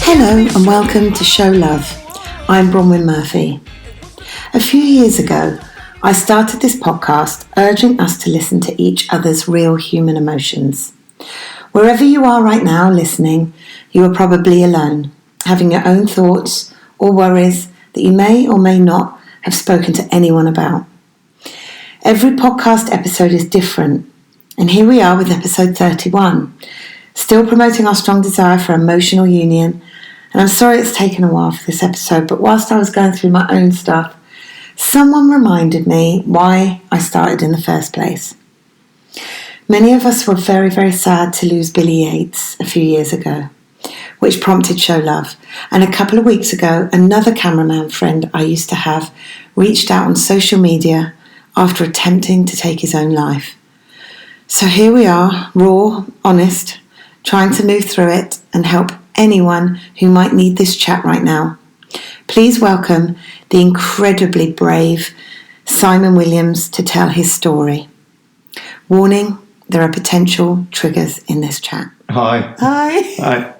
Hello and welcome to Show Love. I'm Bronwen Murphy. A few years ago, I started this podcast urging us to listen to each other's real human emotions. Wherever you are right now listening, you are probably alone, having your own thoughts or worries that you may or may not have spoken to anyone about. Every podcast episode is different, and here we are with episode 31, still promoting our strong desire for emotional union. And I'm sorry it's taken a while for this episode, but whilst I was going through my own stuff, someone reminded me why I started in the first place. Many of us were very, very sad to lose Billy Yates a few years ago, which prompted Show Love. And a couple of weeks ago, another cameraman friend I used to have reached out on social media after attempting to take his own life. So here we are, raw, honest, trying to move through it and help anyone who might need this chat right now. Please welcome the incredibly brave Simon Williams to tell his story. Warning, there are potential triggers in this chat. Hi. Hi.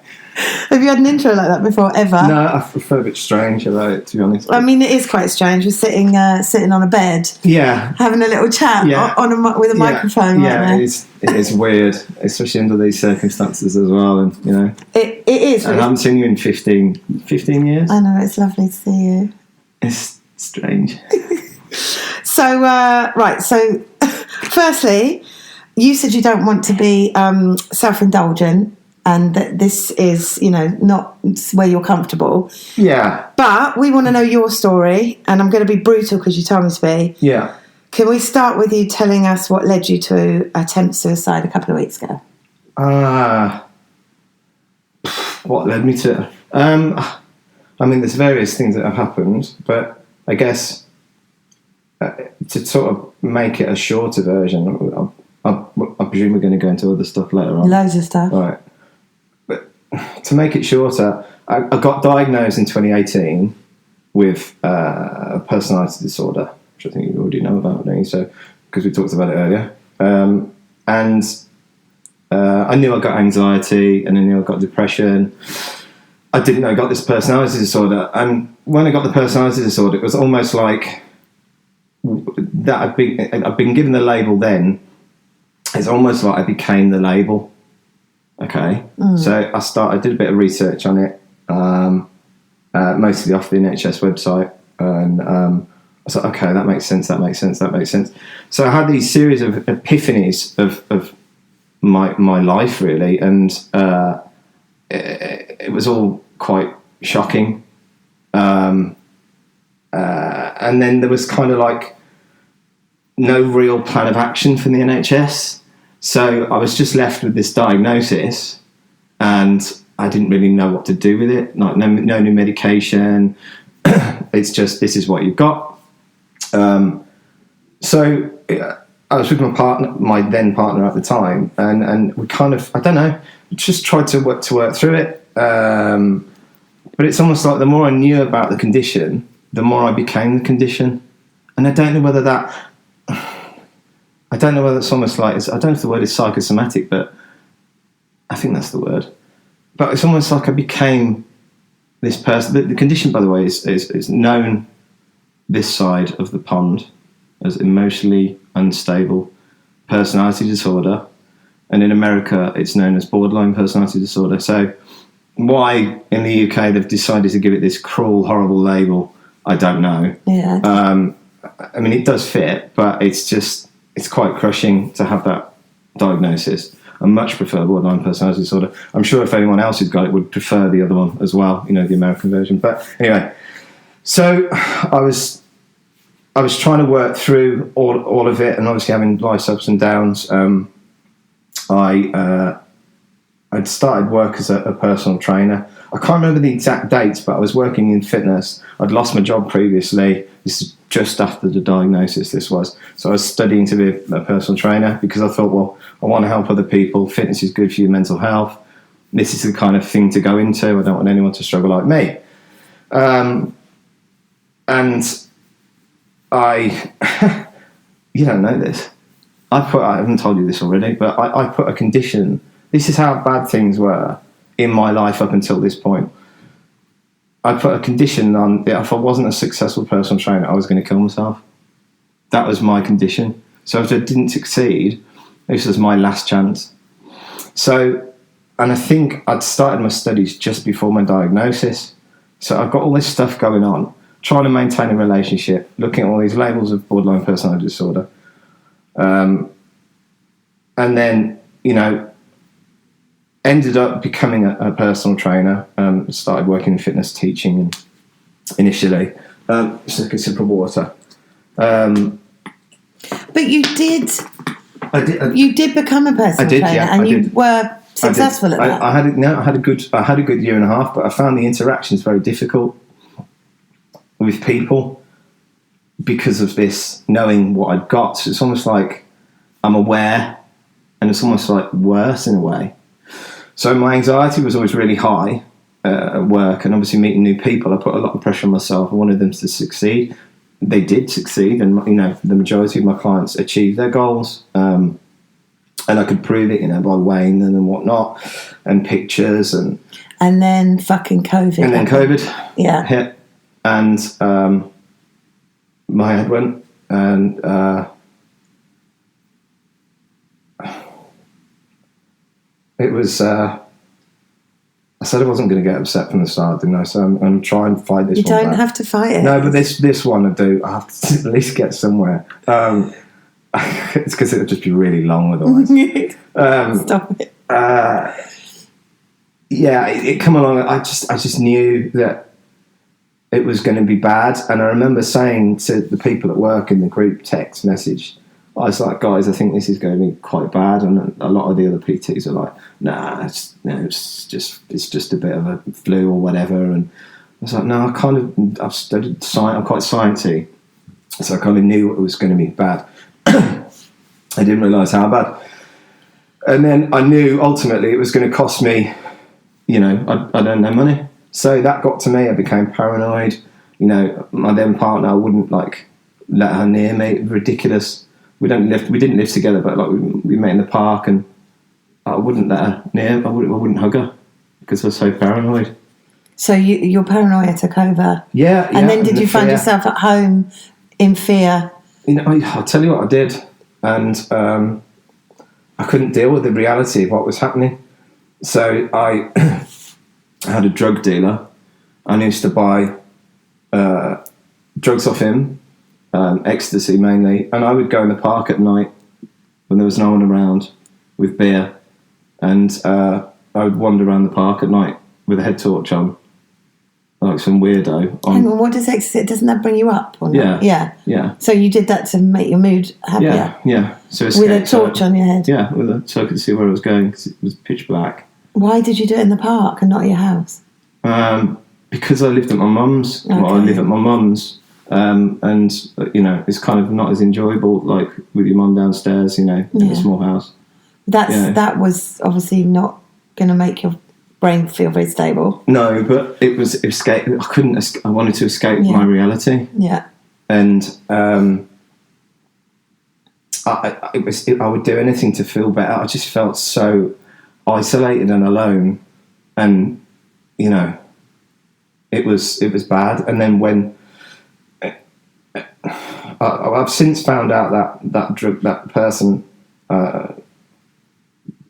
Have you had an intro like that before, ever? No, I feel a bit strange about it, to be honest. I mean, it is quite strange. We're sitting on a bed. Yeah. Having a little chat with a microphone. Yeah, it is weird, especially under these circumstances as well. And, you know. It is. And I haven't seen you in 15 years. I know, it's lovely to see you. It's strange. So, firstly, you said you don't want to be self-indulgent. And that this is, not where you're comfortable. Yeah. But we want to know your story, and I'm going to be brutal because you told me to be. Yeah. Can we start with you telling us what led you to attempt suicide a couple of weeks ago? What led me to? I mean, there's various things that have happened, but I guess to sort of make it a shorter version, I presume we're going to go into other stuff later on. Loads of stuff. All right. To make it shorter, I got diagnosed in 2018 with a personality disorder, which I think you already know about, don't you? So, because we talked about it earlier. And I knew I got anxiety, and I knew I got depression. I didn't know I got this personality disorder. And when I got the personality disorder, it was almost like that I'd been given the label then. It's almost like I became the label. Okay, So I did a bit of research on it, mostly off the NHS website, and I was like, okay, that makes sense. So I had these series of epiphanies of my life, really, and it was all quite shocking. And then there was kind of like no real plan of action from the NHS. So I was just left with this diagnosis, and I didn't really know what to do with it. Like no new medication. It's just, this is what you've got. So I was with my then partner at the time, and we kind of, I don't know, just tried to work through it. But it's almost like the more I knew about the condition, the more I became the condition. And I don't know whether it's almost like, I don't know if the word is psychosomatic, but I think that's the word. But it's almost like I became this person. The condition, by the way, is known this side of the pond as emotionally unstable personality disorder. And in America, it's known as borderline personality disorder. So why in the UK they've decided to give it this cruel, horrible label, I don't know. Yeah. I mean, it does fit, but it's quite crushing to have that diagnosis. I much prefer borderline personality disorder. I'm sure if anyone else who's got it would prefer the other one as well, the American version. But anyway, so I was trying to work through all of it, and obviously having life's ups and downs. I'd started work as a personal trainer. I can't remember the exact dates, but I was working in fitness. I'd lost my job previously. This is just after the diagnosis, this was. So I was studying to be a personal trainer because I thought, well, I want to help other people. Fitness is good for your mental health. This is the kind of thing to go into. I don't want anyone to struggle like me. And I, you don't know this. I haven't told you this already, but I put a condition. This is how bad things were in my life up until this point. I put a condition on that if I wasn't a successful personal trainer, I was going to kill myself. That was my condition. So if I didn't succeed, this was my last chance. So, and I think I'd started my studies just before my diagnosis. So I've got all this stuff going on, trying to maintain a relationship, looking at all these labels of borderline personality disorder. And then, ended up becoming a personal trainer. Started working in fitness teaching initially. Just like a sip of water. But you did. You did become a personal trainer, yeah, and you were successful at that. I had a good year and a half, but I found the interactions very difficult with people because of this knowing what I'd got. So it's almost like I'm aware, and it's almost like worse in a way. So my anxiety was always really high at work, and obviously meeting new people, I put a lot of pressure on myself. I wanted them to succeed. They did succeed, and the majority of my clients achieved their goals, and I could prove it, by weighing them and whatnot, and pictures, and then fucking COVID. And then COVID hit, and my head went, and it was. I said I wasn't going to get upset from the start, didn't I? So I'm going to try and fight this one. You don't have to fight it. No, but this one I do. I have to at least get somewhere. It's because it would just be really long otherwise. Stop it. It come along. I just knew that it was going to be bad, and I remember saying to the people at work in the group text message, I was like, guys, I think this is going to be quite bad. And a lot of the other PTs are like, nah, it's just a bit of a flu or whatever. And I was like, no, I've studied science, I'm quite sciencey. So I kind of knew it was going to be bad. I didn't realise how bad. And then I knew ultimately it was going to cost me, I don't know, money. So that got to me. I became paranoid. My then partner, I wouldn't let her near me. Ridiculous. We didn't live together, but we met in the park, and I wouldn't let her near. I wouldn't hug her because I was so paranoid. So your paranoia took over. Yeah. And then did you find yourself at home in fear? I'll tell you what I did, and I couldn't deal with the reality of what was happening. So I had a drug dealer. I used to buy drugs off him. Ecstasy mainly, and I would go in the park at night when there was no one around with beer, and I would wander around the park at night with a head torch on, like some weirdo. Hang on, what does ecstasy? Doesn't that bring you up? Or not? Yeah. So you did that to make your mood happier? Yeah. So with a torch on your head? Yeah, so I could see where I was going because it was pitch black. Why did you do it in the park and not at your house? Because I lived at my mum's. Okay. Well, I live at my mum's. And it's kind of not as enjoyable like with your mum downstairs, in a small house. That was obviously not going to make your brain feel very stable. No, but it was escape. I wanted to escape my reality. Yeah. And I would do anything to feel better. I just felt so isolated and alone, and it was bad. And then when I've since found out that person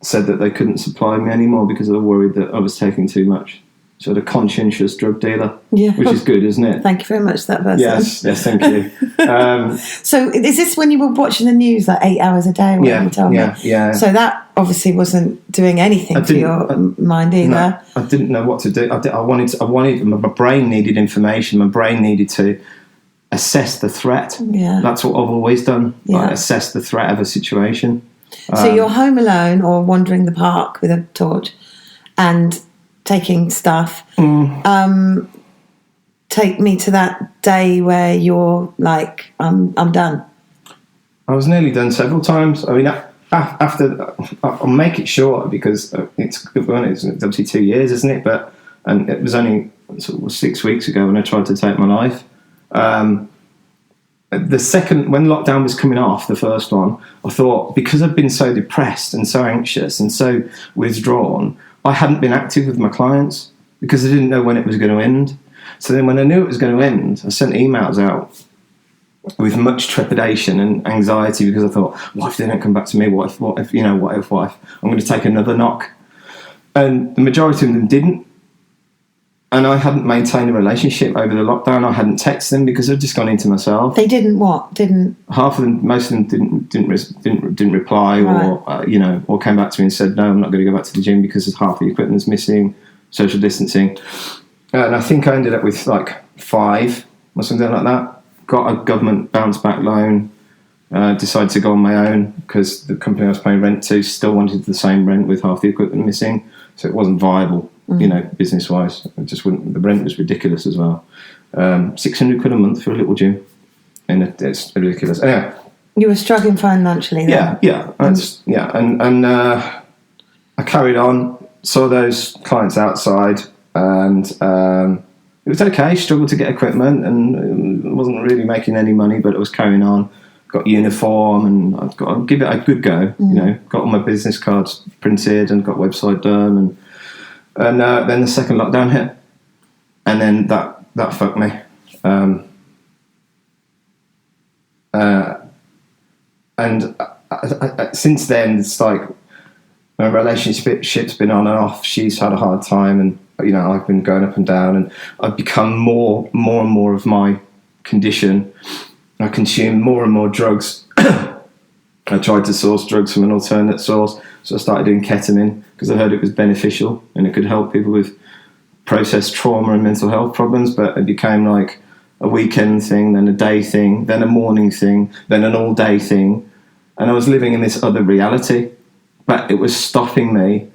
said that they couldn't supply me anymore because they were worried that I was taking too much. So a conscientious drug dealer, which is good, isn't it? Thank you very much, that person. Yes, thank you. So is this when you were watching the news 8 hours a day? You told me? Yeah. So that obviously wasn't doing anything for your mind either. No, I didn't know what to do. I wanted. My brain needed information. My brain needed to assess the threat. Yeah. That's what I've always done. Yeah. Assess the threat of a situation. So you're home alone or wandering the park with a torch and taking stuff. Take me to that day where you're like, I'm done. I was nearly done several times. I mean, after I'll make it short because it's obviously 2 years, isn't it? And it was only sort of 6 weeks ago when I tried to take my life. The second, when lockdown was coming off, the first one, I thought, because I've been so depressed and so anxious and so withdrawn, I hadn't been active with my clients because I didn't know when it was going to end. So then when I knew it was going to end, I sent emails out with much trepidation and anxiety, because I thought, what if they don't come back to me? What if I'm going to take another knock? And the majority of them didn't. And I hadn't maintained a relationship over the lockdown. I hadn't texted them because I'd just gone into myself. They didn't what? Didn't half of them? Most of them didn't reply, right. or came back to me and said, no, I'm not going to go back to the gym because half the equipment's missing, social distancing. And I think I ended up with like 5 or something like that. Got a government bounce back loan. Decided to go on my own because the company I was paying rent to still wanted the same rent with half the equipment missing, so it wasn't viable. Business wise, it just wouldn't. The rent was ridiculous as well. 600 quid a month for a little gym, and it's ridiculous. Anyway, you were struggling financially then? Yeah. And I carried on. Saw those clients outside, and it was okay. Struggled to get equipment, and wasn't really making any money, but it was carrying on. Got uniform, and I've got to give it a good go. Got all my business cards printed and got website done, and then the second lockdown hit, and then that fucked me. And since then, it's like my relationship's been on and off. She's had a hard time, and I've been going up and down, and I've become more and more of my condition. I consumed more and more drugs. I tried to source drugs from an alternate source, so I started doing ketamine because I heard it was beneficial and it could help people with processed trauma and mental health problems. But it became like a weekend thing, then a day thing, then a morning thing, then an all-day thing, and I was living in this other reality. But it was stopping me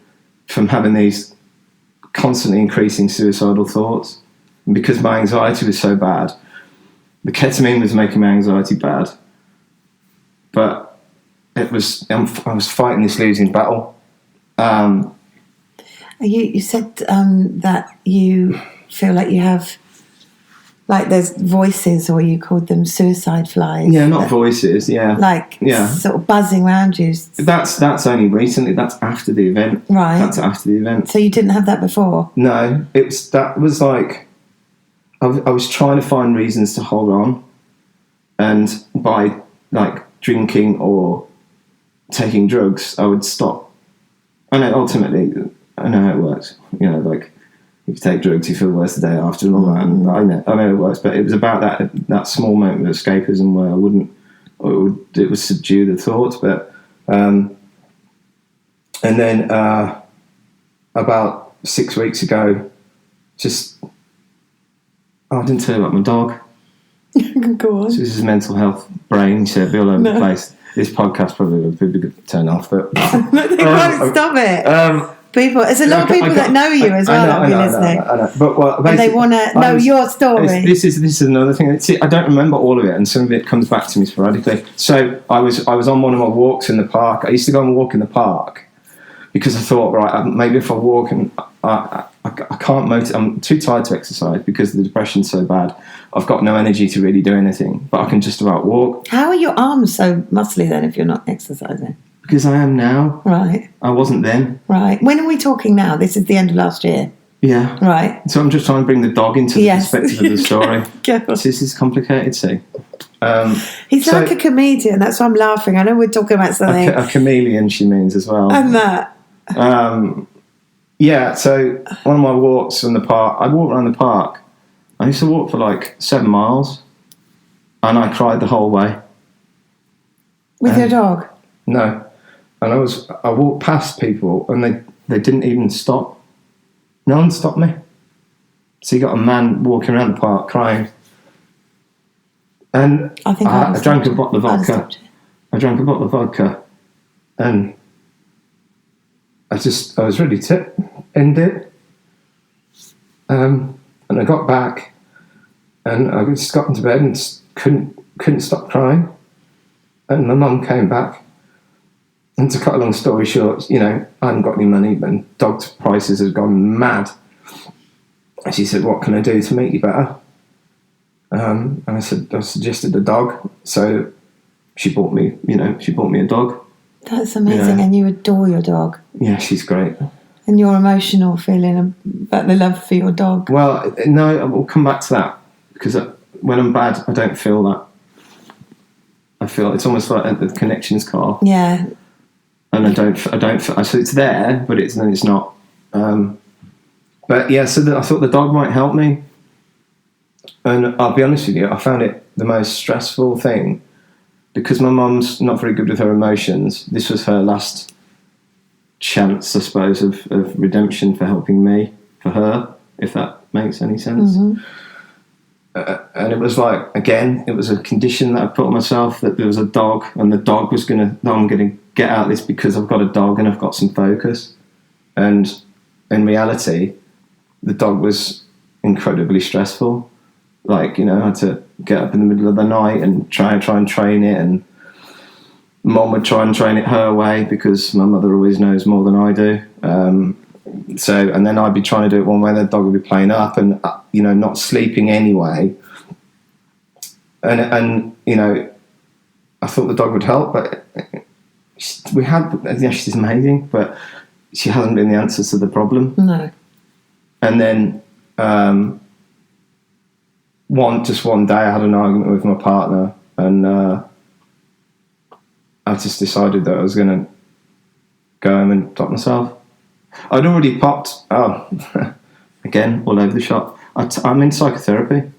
from having these constantly increasing suicidal thoughts, and because my anxiety was so bad, the ketamine was making my anxiety bad. But I was fighting this losing battle. You said that you feel like you have, like there's voices, or you called them suicide flies. Yeah, not voices. Yeah, sort of buzzing around you. That's only recently. That's after the event. Right. That's after the event. So you didn't have that before? No, that was like I was trying to find reasons to hold on, and by like drinking or taking drugs, I would stop. I know ultimately, I know how it works. Like if you take drugs, you feel worse the day after and all that. And I know it works, but it was about that small moment of escapism where it would subdue the thoughts. But and then about 6 weeks ago, I didn't tell you about my dog. Go on. So this is mental health brain shit, be all over the place. This podcast probably would be good to turn off, but they won't stop it. People, there's a lot of people that know you as well that be listening. I know. But and they want to know your story. This is another thing. See, I don't remember all of it, and some of it comes back to me sporadically. So I was on one of my walks in the park. I used to go and walk in the park because I thought, right, maybe if I walk, and I can't motivate. I'm too tired to exercise because the depression's so bad. I've got no energy to really do anything, but I can just about walk. How are your arms so muscly then if you're not exercising? Because I am now. Right. I wasn't then. Right. When are we talking now? This is the end of last year. Yeah. Right. So I'm just trying to bring the dog into the perspective of the story. This is complicated, see. He's like a comedian. That's why I'm laughing. I know we're talking about something. A chameleon, she means, as well. And that. Yeah, so one of my walks from the park, I walk around the park. I used to walk for like 7 miles, and I cried the whole way. With your dog? No. And I walked past people, and they didn't even stop. No one stopped me. So you got a man walking around the park crying. And I drank a bottle of vodka. I drank a bottle of vodka, and I was ready to end it. And I got back, and I just got into bed and couldn't stop crying. And my mum came back, and to cut a long story short, I hadn't got any money, and dog prices had gone mad. And she said, "What can I do to make you better?" And I suggested a dog. So she bought me a dog. That's amazing, and you adore your dog. Yeah, she's great. And your emotional feeling about the love for your dog. Well, no, we'll come back to that, because when I'm bad, I don't feel that. I feel it's almost like the connection's car. Yeah. And I don't feel, so it's there, but it's not. But yeah, so I thought the dog might help me. And I'll be honest with you, I found it the most stressful thing, because my mum's not very good with her emotions. This was her last chance, I suppose, of redemption for helping me, for her, if that makes any sense. Mm-hmm. And it was like, again, it was a condition that I put on myself, that there was a dog, and the dog was I'm going to get out of this because I've got a dog and I've got some focus. And in reality, the dog was incredibly stressful. Like, I had to get up in the middle of the night and try and train it, and Mum would try and train it her way, because my mother always knows more than I do. And then I'd be trying to do it one way, the dog would be playing up, and not sleeping anyway. And I thought the dog would help, but she's amazing, but she hasn't been the answer to the problem. No. And then one day I had an argument with my partner, and I just decided that I was going to go home and top myself. I'd already popped, again, all over the shop. I'm in psychotherapy.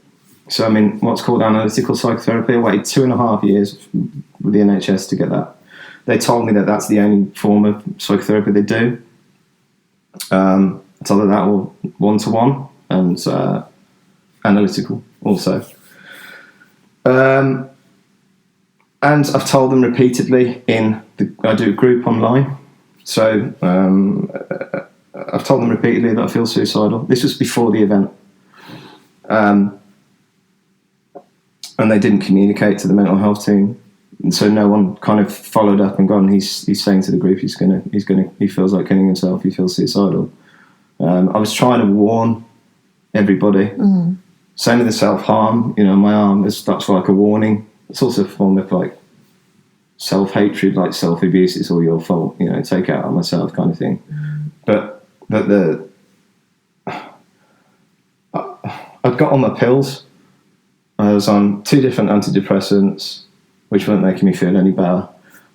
So I'm in what's called analytical psychotherapy. I waited 2.5 years with the NHS to get that. They told me that that's the only form of psychotherapy they do. It's either that or one-to-one, and analytical also. And I've told them repeatedly I do a group online. So I've told them repeatedly that I feel suicidal. This was before the event. And they didn't communicate to the mental health team. And so no one kind of followed up and gone, he's saying to the group he feels like killing himself, he feels suicidal. I was trying to warn everybody. Mm. Same with the self-harm, my arm, that's like a warning. It's also a form of like self-hatred, like self-abuse, it's all your fault, take it out on myself kind of thing. But I'd got on my pills. I was on 2 different antidepressants, which weren't making me feel any better.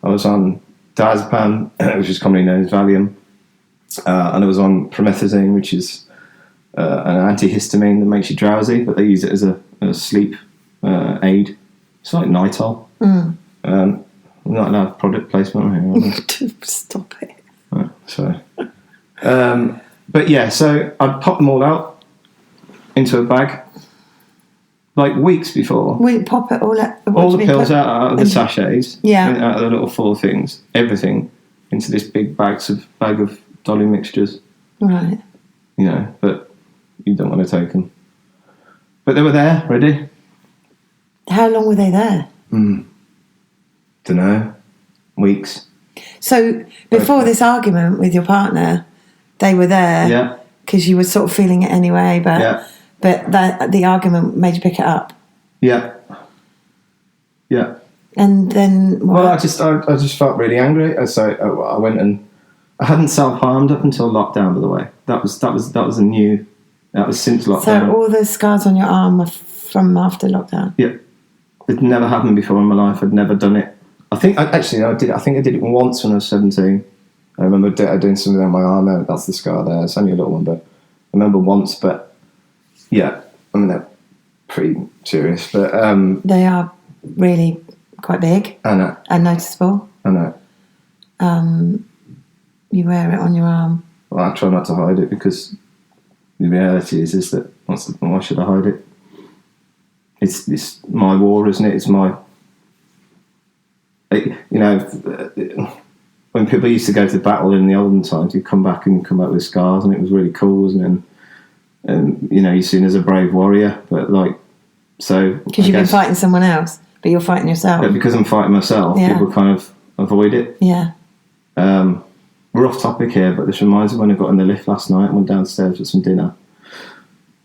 I was on diazepam, which is commonly known as Valium, and I was on promethazine, which is an antihistamine that makes you drowsy, but they use it as a sleep aid. It's like Nitol. Mm. I'm not allowed product placement here. Stop it. Right, sorry. But yeah, so I'd pop them all out into a bag. Like weeks before. We pop it all out. All the pills out of the sachets. Yeah. Out of the little 4 things. Everything into this big bag of dolly mixtures. Right. But you don't want to take them. But they were there, ready. How long were they there? Dunno. Weeks. So before this argument with your partner, they were there. Yeah. Because you were sort of feeling it anyway, but... Yeah. But the argument made you pick it up. Yeah. Yeah. And then what? Well, I just felt really angry. So I went and I hadn't self-harmed up until lockdown. By the way, that was since lockdown. So all the scars on your arm are from after lockdown. Yeah, it never happened before in my life. I'd never done it. I think I did. I think I did it once when I was 17. I remember doing something on my arm. That's the scar there. It's only a little one, but I remember once. But yeah, I mean, they're pretty serious, but... they are really quite big. I know. And noticeable. I know. You wear it on your arm. Well, I try not to hide it, because the reality is that why should I hide it? It's my war, isn't it? It's my... when people used to go to battle in the olden times, you'd come back with scars, and it was really cool, wasn't it? And you're seen as a brave warrior, but because you've been fighting someone else, but you're fighting yourself. But because I'm fighting myself, people kind of avoid it. Yeah. We're off topic here, but this reminds me when I got in the lift last night and went downstairs for some dinner,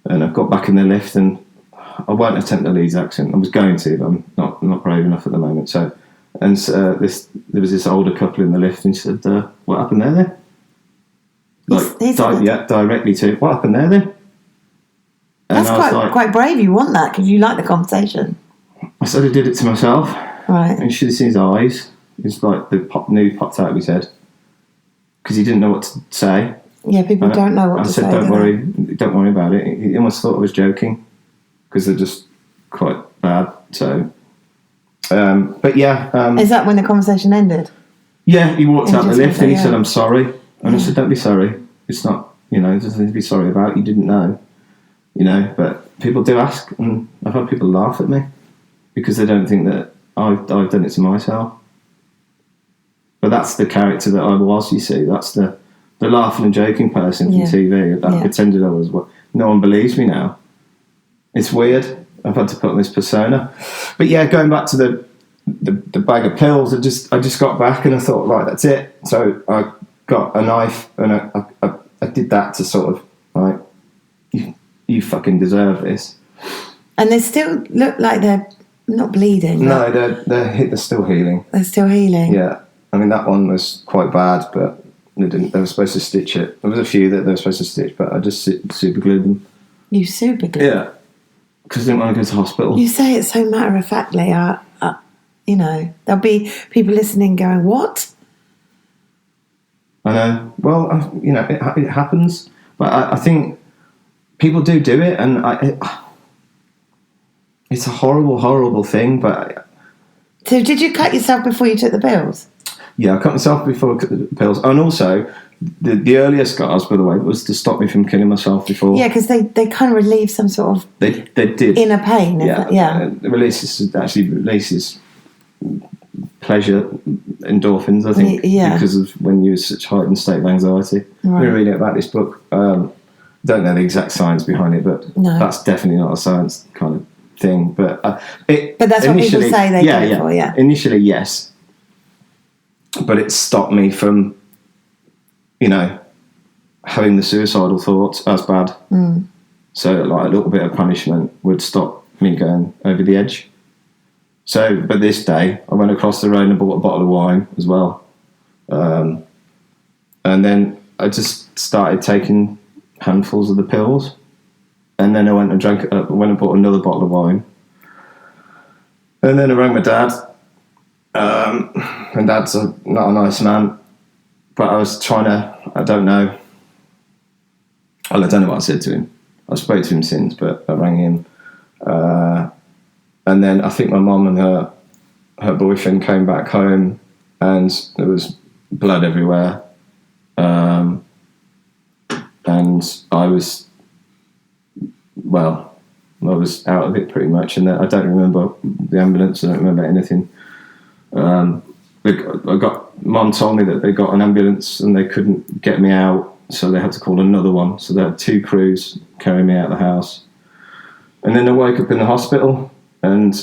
and I got back in the lift, and I won't attempt the Leeds accent. I was going to, but I'm not brave enough at the moment. So, there was this older couple in the lift, and she said, "What happened there then?" Directly to what happened there then. And that's quite brave. You want that because you like the conversation. I sort of did it to myself. Right. And you should have seen his eyes. It's like the news popped out of his head because he didn't know what to say. Yeah, people don't know what to say. I said, don't worry about it. He almost thought I was joking because they're just quite bad. So, but yeah. Is that when the conversation ended? Yeah, he walked out the lift and he said, "I'm sorry." And I said, "Don't be sorry. It's not, there's nothing to be sorry about. You didn't know, But people do ask, and I've had people laugh at me because they don't think that I've done it to myself. But that's the character that I was. You see, that's the laughing and joking person from TV. That pretended I was. No one believes me now. It's weird. I've had to put on this persona. But yeah, going back to the bag of pills, I just got back and I thought, right, that's it. So I got a knife and I did that to sort of like, you fucking deserve this. And they still look like they're not bleeding. No, they're still healing. They're still healing. Yeah, I mean that one was quite bad, but they didn't. They were supposed to stitch it. There was a few that they were supposed to stitch, but I just super glued them. You super glued? Yeah, because I didn't want to go to hospital. You say it so matter of factly. There'll be people listening going, "What?" I know. Well, it happens, but I think people do it, and it's a horrible, horrible thing. But so, did you cut yourself before you took the pills? Yeah, I cut myself before I took the pills, and also the earlier scars, by the way, was to stop me from killing myself before. Yeah, because they kind of relieve some sort of they did inner pain. It releases pleasure endorphins, I think, because of when you're in such heightened state of anxiety. Right. We're reading about this book. Don't know the exact science behind it, but that's definitely not a science kind of thing. But that's what people say they do it for. Yeah, initially yes, but it stopped me from, having the suicidal thoughts as bad. Mm. So like a little bit of punishment would stop me going over the edge. So, but this day I went across the road and bought a bottle of wine as well, and then I just started taking handfuls of the pills, and then I went and bought another bottle of wine, and then I rang my dad. And Dad's not a nice man, but I was trying to. I don't know. Well, I don't know what I said to him. I spoke to him since, but I rang him. And then I think my mum and her boyfriend came back home, and there was blood everywhere. And I was out of it pretty much, and I don't remember the ambulance. I don't remember anything. Mum told me that they got an ambulance and they couldn't get me out, so they had to call another one. So they had 2 crews carrying me out of the house. And then I woke up in the hospital, and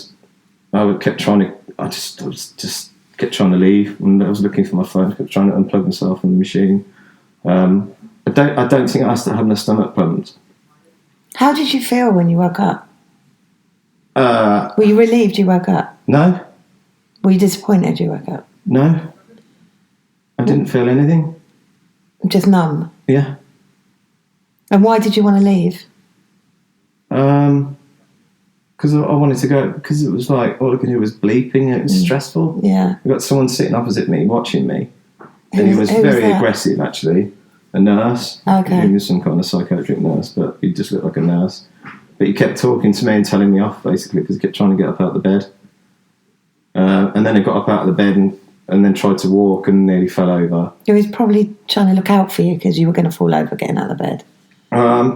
I kept trying to. I just kept trying to leave, and I was looking for my phone. I kept trying to unplug myself from the machine. I don't think I still had my stomach pumped. How did you feel when you woke up? Were you relieved you woke up? No. Were you disappointed you woke up? No. I didn't feel anything. Just numb? Yeah. And why did you want to leave? Because I wanted to go, because it was like, all I could hear was bleeping, it was stressful. Yeah. I got someone sitting opposite me, watching me. And he was very aggressive, actually. A nurse. Okay. He was some kind of psychiatric nurse, but he just looked like a nurse. But he kept talking to me and telling me off, basically, because he kept trying to get up out of the bed. And then I got up out of the bed and then tried to walk and nearly fell over. He was probably trying to look out for you because you were going to fall over getting out of the bed.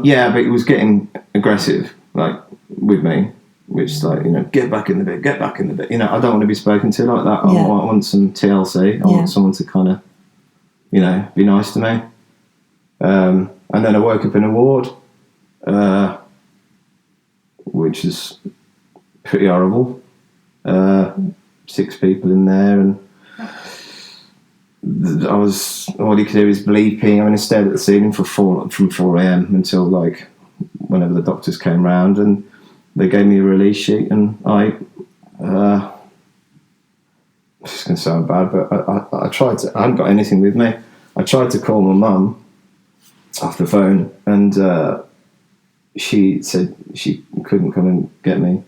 Yeah, but he was getting aggressive, like, with me. Which is like, get back in the bed, get back in the bed. I don't want to be spoken to like that. I want some TLC. I want someone to kind of, be nice to me. And then I woke up in a ward, which is pretty horrible. 6 people in there, and all you could hear is bleeping. I stared at the ceiling from 4 a.m. until like whenever the doctors came round, and they gave me a release sheet, and this is going to sound bad, but I tried to. I hadn't got anything with me. I tried to call my mum, off the phone, and she said she couldn't come and get me,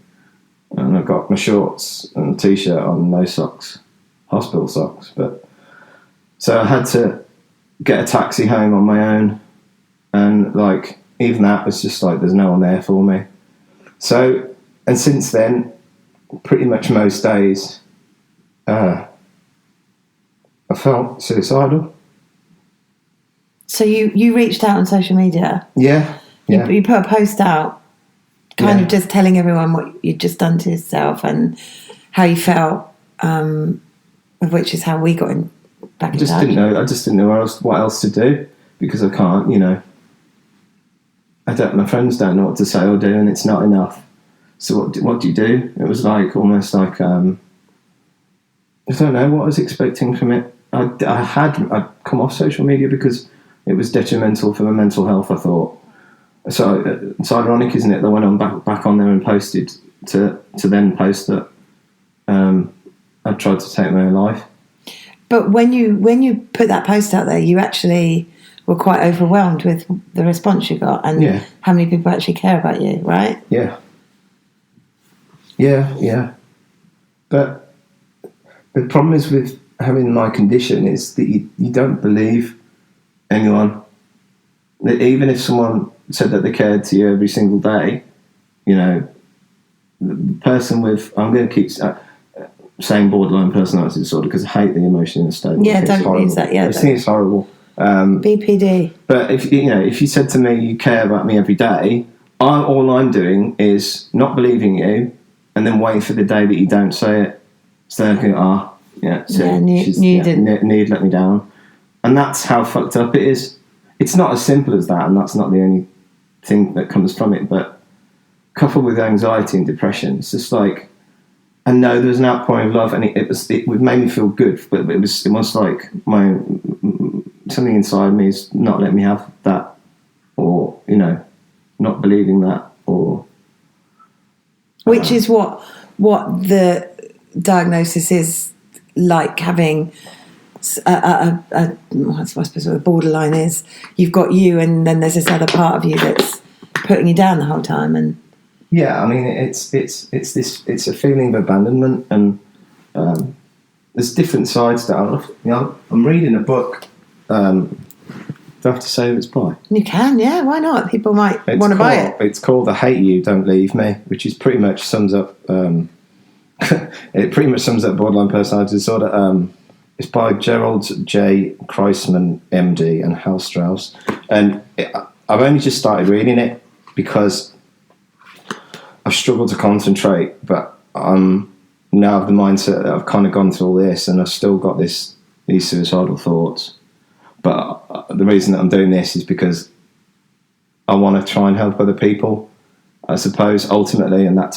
and I got my shorts and a t-shirt on, no socks, hospital socks. But so I had to get a taxi home on my own, and like even that was just like there's no one there for me. So, and since then, pretty much most days, I felt suicidal. So you reached out on social media. Yeah. You put a post out, kind of just telling everyone what you'd just done to yourself and how you felt, which is how we got back in touch. I just didn't know what else to do, because I can't, my friends don't know what to say or do, and it's not enough. So what do you do? It was like almost like I don't know what I was expecting from it. I'd come off social media because it was detrimental for my mental health, I thought. So it's ironic, isn't it, that when I'm back on there and posted to then post that I tried to take my own life. But when you put that post out there, you actually were quite overwhelmed with the response you got and how many people actually care about you, right? Yeah. But the problem is with having my condition is that you don't believe anyone. That even if someone said that they cared to you every single day, the person with, I'm going to keep saying borderline personality disorder because I hate the emotion in the statement. Yeah, don't use that. Yeah, I think it's horrible. BPD. But if you said to me you care about me every day, all I'm doing is not believing you, and then wait for the day that you don't say it. So I think, Need let me down, and that's how fucked up it is. It's not as simple as that, and that's not the only thing that comes from it. But coupled with anxiety and depression, it's just like I know there's an outpouring of love, and it made me feel good. But it was like something inside me is not letting me have that, or not believing that, or which is what the diagnosis is like, having I suppose what the borderline is. You've got you, and then there's this other part of you that's putting you down the whole time. And yeah, I mean, it's a feeling of abandonment, and there's different sides to it. I'm reading a book. Do I have to say who it's by? You can, yeah. Why not? People might want to buy it. It's called "I Hate You, Don't Leave Me," which is pretty much sums up. It pretty much sums up borderline personality disorder. It's by Gerald J. Kreisman, MD, and Hal Strauss. And I've only just started reading it because I've struggled to concentrate, but I'm now of the mindset that I've kind of gone through all this and I've still got these suicidal thoughts. But the reason that I'm doing this is because I want to try and help other people, I suppose, ultimately, and that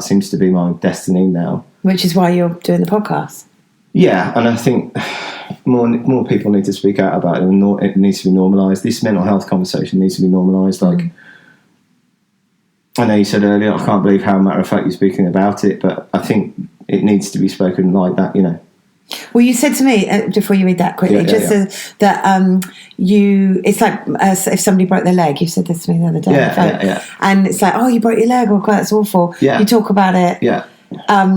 seems to be my destiny now. Which is why you're doing the podcast. Yeah, and I think more people need to speak out about it, and it needs to be normalised. This mental health conversation needs to be normalised. Like, I know you said earlier, I can't believe how matter of fact you're speaking about it, but I think it needs to be spoken like that, Well, you said to me, before you read that quickly, that it's like if somebody broke their leg. You said this to me the other day on the phone. And it's like, oh, you broke your leg, or that's awful. Yeah. You talk about it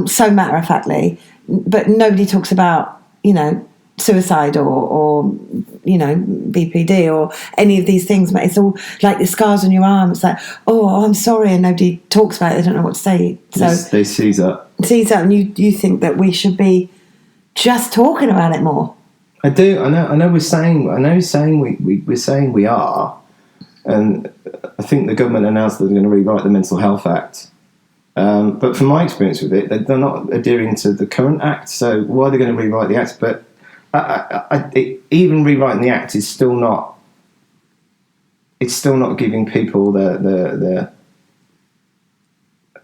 so matter-of-factly, but nobody talks about, suicide or BPD or any of these things. It's all like the scars on your arm. It's like, oh, I'm sorry, and nobody talks about it. They don't know what to say. So they seize up. And you think that we should be just talking about it more. I do. I know. We're saying we are, and I think the government announced that they're going to rewrite the Mental Health Act. But from my experience with it, they're not adhering to the current act. So why are they going to rewrite the act? But even rewriting the act is still not. It's still not giving people the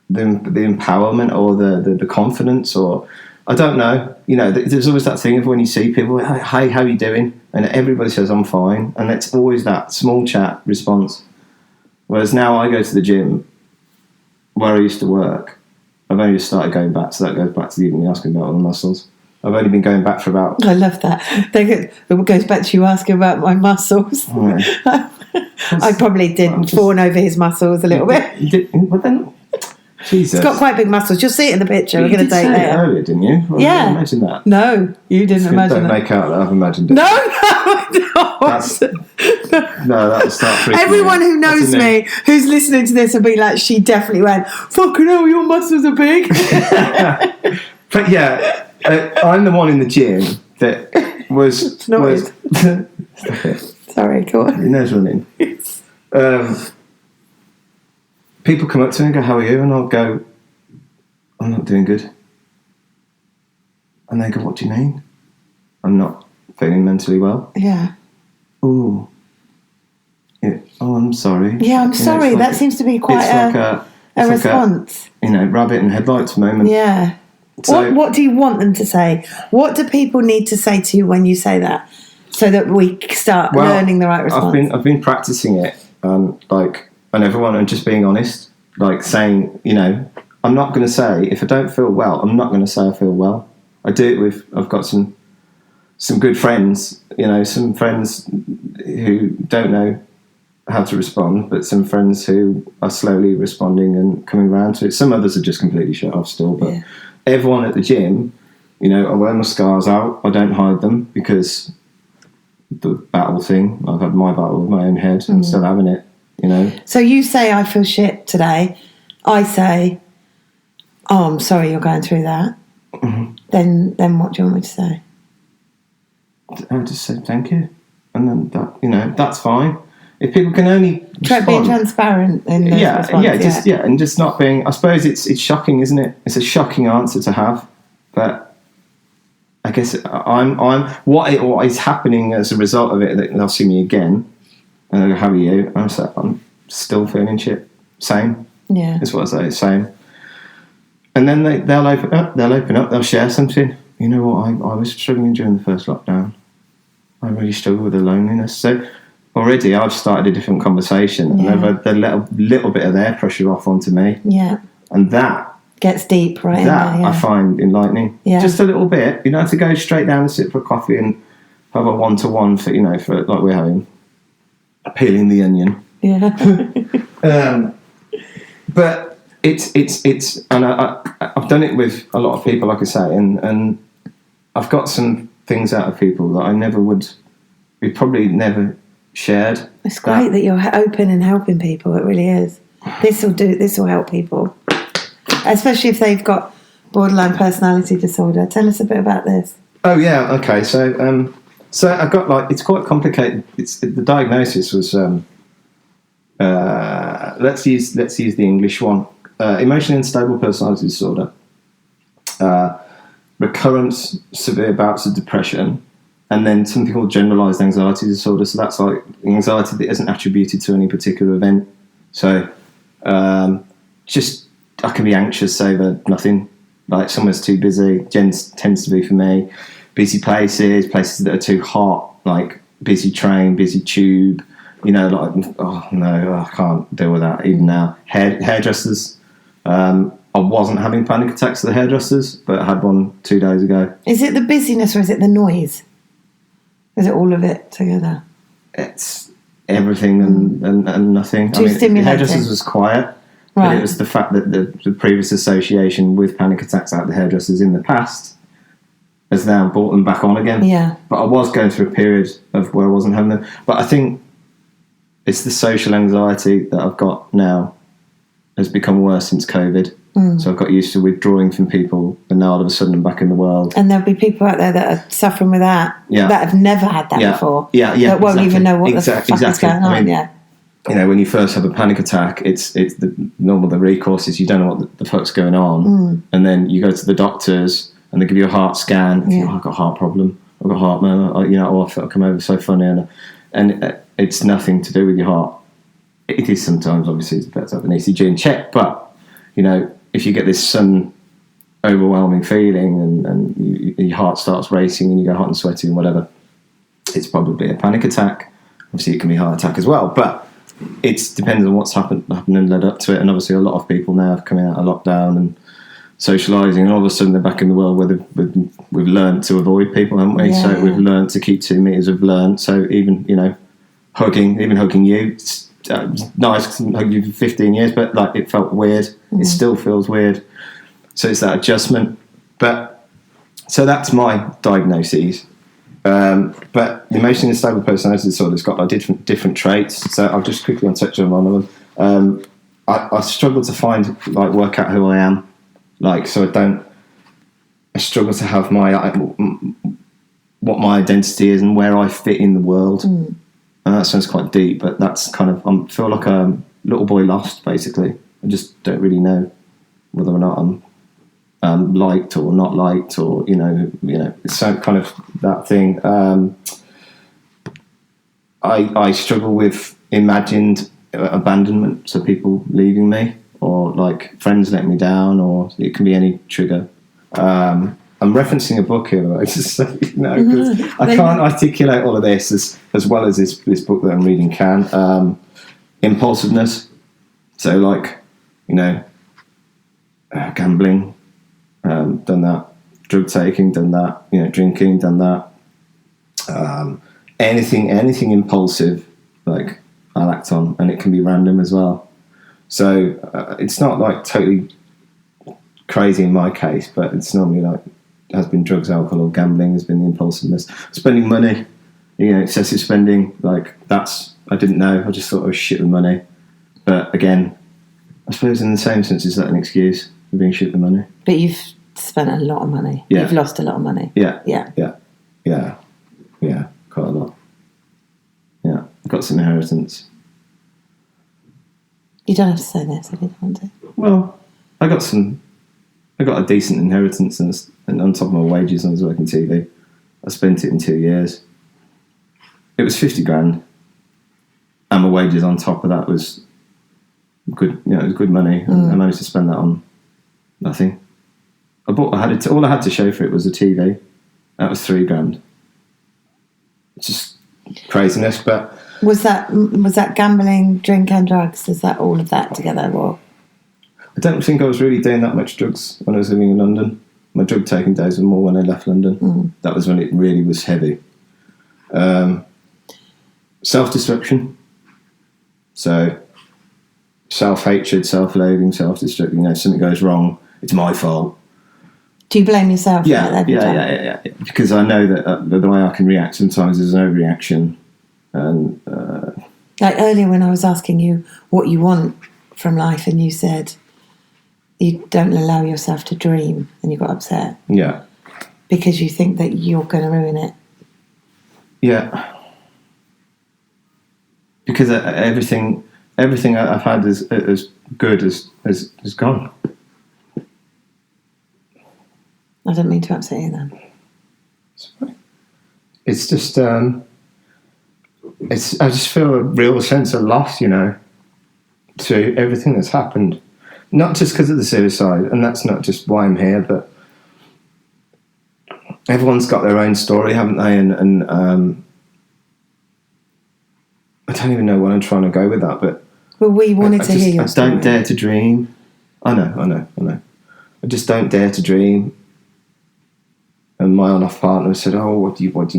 empowerment or the confidence, or I don't know. There's always that thing of when you see people, hey, how are you doing? And everybody says, I'm fine. And it's always that small chat response. Whereas now I go to the gym where I used to work. I've only just started going back, so that goes back to you asking about all the muscles. I've only been going back for about... I love that. It goes back to you asking about my muscles. Right. I probably did fawn over his muscles a little bit. You did, but then, Jesus. He's got quite big muscles. You'll see it in the picture. We're going to date later. later. Earlier, didn't you? Well, Yeah. I imagine that. No, you didn't imagine Don't that. make out that I've imagined it. No, No, that'll start freaking Everyone me out. who knows me, who's listening to this, will be like, she definitely went, fucking hell, your muscles are big. But yeah, I'm the one in the gym that was... Stop it. Sorry, go on. Your nose running. People come up to me and go, how are you? And I'll go, I'm not doing good. And they go, what do you mean? I'm not feeling mentally well. Yeah. Ooh. Oh, I'm sorry. Yeah, I'm sorry. That seems to be quite a response. Rabbit in headlights moment. Yeah. So, What do you want them to say? What do people need to say to you when you say that, so that we start learning the right response? I've been practicing it, and everyone, and just being honest, like saying, I'm not going to say, if I don't feel well, I'm not going to say I feel well. I do it I've got some good friends, some friends who don't know how to respond, but some friends who are slowly responding and coming around to it. Some others are just completely shut off still, but everyone at the gym, I wear my scars out. I don't hide them because the battle thing, I've had my battle with my own head and I'm still having it, So you say, I feel shit today. I say, oh, I'm sorry you're going through that. Mm-hmm. Then what do you want me to say? I just say thank you. And then that, that's fine. If people can only being transparent in those responses, and just not being. I suppose it's shocking, isn't it? It's a shocking answer to have, but I guess I'm what is happening as a result of it. That they'll see me again, and they'll go, "How are you?" And I'm still feeling shit. Same. Yeah, is what I say. Same. And then they'll open up. They'll share something. You know what? I was struggling during the first lockdown. I really struggled with the loneliness. So already I've started a different conversation, and they've had a little bit of their pressure off onto me. Yeah. And that gets deep, right? That I find enlightening. Yeah. Just a little bit. You don't have to go straight down and sit for a coffee and have a one-to-one for like we're having, peeling the onion. Yeah. But it's and I've done it with a lot of people, like I say, and I've got some things out of people that I never would. We probably never shared. It's great that you're open and helping people. It really is. This will help people, especially if they've got borderline personality disorder. Tell us a bit about this. Oh yeah, okay. So I got it's quite complicated. The diagnosis was let's use the English one. Emotionally unstable personality disorder. Recurrent severe bouts of depression. And then something called generalised anxiety disorder. So that's like anxiety that isn't attributed to any particular event. So just I can be anxious over nothing. Like somewhere's too busy. Tends to be for me. Busy places that are too hot. Like busy train, busy tube. Oh no, I can't deal with that even now. Hairdressers. I wasn't having panic attacks at the hairdressers, but I had one 2 days ago. Is it the busyness or is it the noise? Is it all of it together? It's everything and nothing. Too stimulating. The hairdressers was quiet, but it was the fact that the previous association with panic attacks at the hairdressers in the past has now brought them back on again. Yeah. But I was going through a period of where I wasn't having them. But I think it's the social anxiety that I've got now has become worse since COVID. So I've got used to withdrawing from people, and now all of a sudden I'm back in the world. And there'll be people out there that are suffering with that, that have never had that before. That won't even know what the fuck is going on. When you first have a panic attack, it's the recourse is you don't know what the fuck's going on, and then you go to the doctors and they give you a heart scan. And you think, I've got a heart problem. I've got heart murmur. I feel I come over so funny, and it's nothing to do with your heart. It is sometimes, obviously, it's better to have an ECG and check, but if you get this sudden overwhelming feeling and your heart starts racing and you go hot and sweaty and whatever, it's probably a panic attack. Obviously, it can be a heart attack as well, but it depends on what's happened and led up to it. And obviously, a lot of people now have come out of lockdown and socialising, and all of a sudden they're back in the world where we've learned to avoid people, haven't we? So we've learned to keep 2 meters. We've learned so even even hugging you. It's nice because I've hugged you for 15 years, but like it felt weird. It still feels weird. So it's that adjustment. But so that's my diagnoses. But the emotionally unstable personality disorder's got like different traits. So I'll just quickly touch on one of them. I struggle to work out who I am. I struggle to have what my identity is and where I fit in the world. And that sounds quite deep, but that's kind of, I feel like a little boy lost, basically. I just don't really know whether or not I'm liked or not liked, or it's so kind of that thing. I struggle with imagined abandonment, so people leaving me, or like friends letting me down, or it can be any trigger. I'm referencing a book here, I just so you know, because I can't articulate all of this as well as this book that I'm reading can. Impulsiveness, so gambling, done that. Drug taking, done that. Drinking, done that. Anything impulsive, like I'll act on, and it can be random as well. So it's not like totally crazy in my case, but it's normally like has been drugs, alcohol, or gambling has been the impulsiveness. Spending money, excessive spending, like that's, I didn't know, I just thought I was shit with money. But again, I suppose in the same sense, is that an excuse for being shit with money? But you've spent a lot of money. Yeah. You've lost a lot of money. Yeah. Yeah. Quite a lot. Yeah, got some inheritance. You don't have to say this if you don't want to. Well, I got a decent inheritance, and on top of my wages, I was working TV. I spent it in 2 years. It was 50 grand, and my wages on top of that was good. It was good money. I managed to spend that on nothing. All I had to show for it was a TV. That was 3 grand. It's just craziness. But was that gambling, drink and drugs? Is that all of that together, or? I don't think I was really doing that much drugs when I was living in London. My drug taking days were more when I left London. That was when it really was heavy. Self-destruction. So self-hatred, self-loathing, self-destruction. Something goes wrong, it's my fault. Do you blame yourself? Yeah. Because I know that the way I can react sometimes is an overreaction. And like earlier when I was asking you what you want from life, and you said you don't allow yourself to dream, and you got upset. Yeah. Because you think that you're going to ruin it. Yeah. Because everything I've had as good as gone. I don't mean to upset you then. It's just I just feel a real sense of loss, to everything that's happened. Not just because of the suicide, and that's not just why I'm here, but everyone's got their own story, haven't they? And I don't even know where I'm trying to go with that, but we wanted to hear your story. I don't dare to dream. I know. I just don't dare to dream. And my on-off partner said, "Oh, what do you want?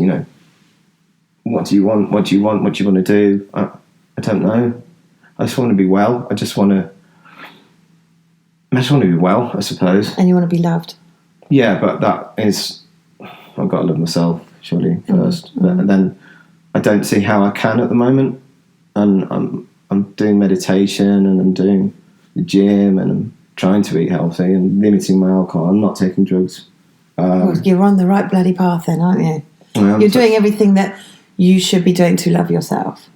What do you want? What do you want to do?" I don't know. I just want to be well. I just want to be well, I suppose. And you want to be loved. Yeah, but that is, I've got to love myself surely first. But then I don't see how I can at the moment. And I'm doing meditation, and I'm doing the gym, and I'm trying to eat healthy and limiting my alcohol. I'm not taking drugs. Well, you're on the right bloody path then, aren't you? You're doing everything that you should be doing to love yourself.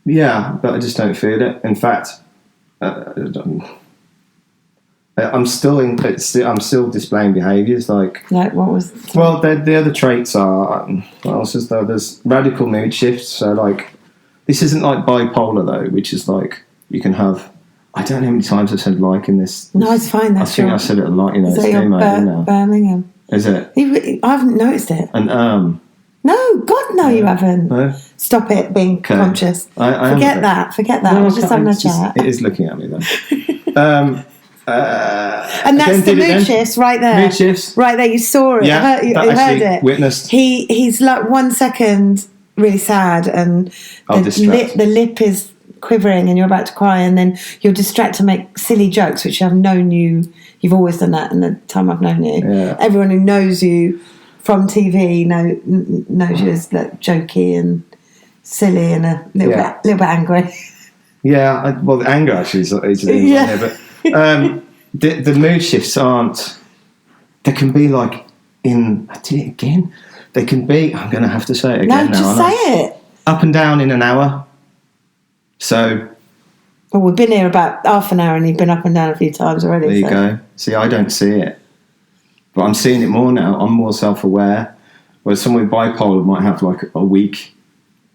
Yeah, but I just don't feel it. In fact, I'm still displaying behaviours like what was? Well, the other traits are what else is there? There's radical mood shifts. So like, this isn't like bipolar though, which is like you can have. I don't know how many times I've said like in this. No, it's fine. I think I said it a lot. Is that your Birmingham? Is it? I haven't noticed it. And No, God, no, you haven't. No? Stop it, being conscious. Forget that. No, I was just having a chat. It is looking at me then. And that's the mood shifts right there. Mood shifts. Right there, you saw it. Yeah, you heard it. Witnessed. He's like 1 second really sad and I'll distract. the lip is quivering and you're about to cry, and then you'll distract to make silly jokes, which I've known you've always done that in the time I've known you. Yeah. Everyone who knows you from TV knows you as like, jokey and silly and a little bit angry. Yeah, the anger actually is yeah. But the mood shifts aren't. They can be like I did it again. They can be. I'm going to have to say it again now. No, just say it. Up and down in an hour. So. Well, we've been here about half an hour and you've been up and down a few times already. There you go. See, I don't see it. But I'm seeing it more now. I'm more self-aware. Whereas someone with bipolar might have like a week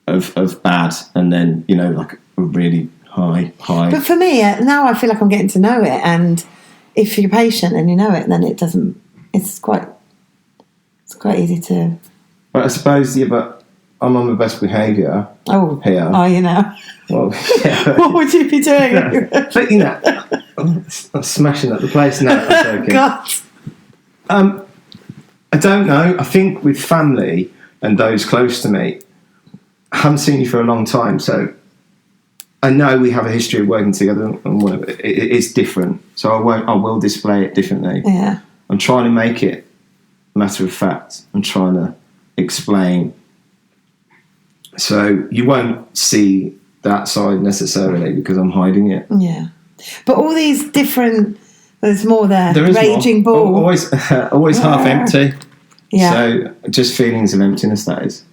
of bad and then, like a really high. But for me, now I feel like I'm getting to know it. And if you're patient and you know it, then it's quite easy to... But I suppose, but I'm on my best behaviour here. Oh, you know. Well, yeah. What would you be doing? But, I'm smashing up the place now. I'm joking. God. I don't know. I think with family and those close to me, I haven't seen you for a long time, so I know we have a history of working together and whatever. It is different, so I will display it differently. Yeah. I'm trying to make it matter of fact. I'm trying to explain. So you won't see that side necessarily because I'm hiding it. Yeah. But all these different... There's more there. There is Raging more. ball. Always half empty. Yeah. So just feelings of emptiness, that is.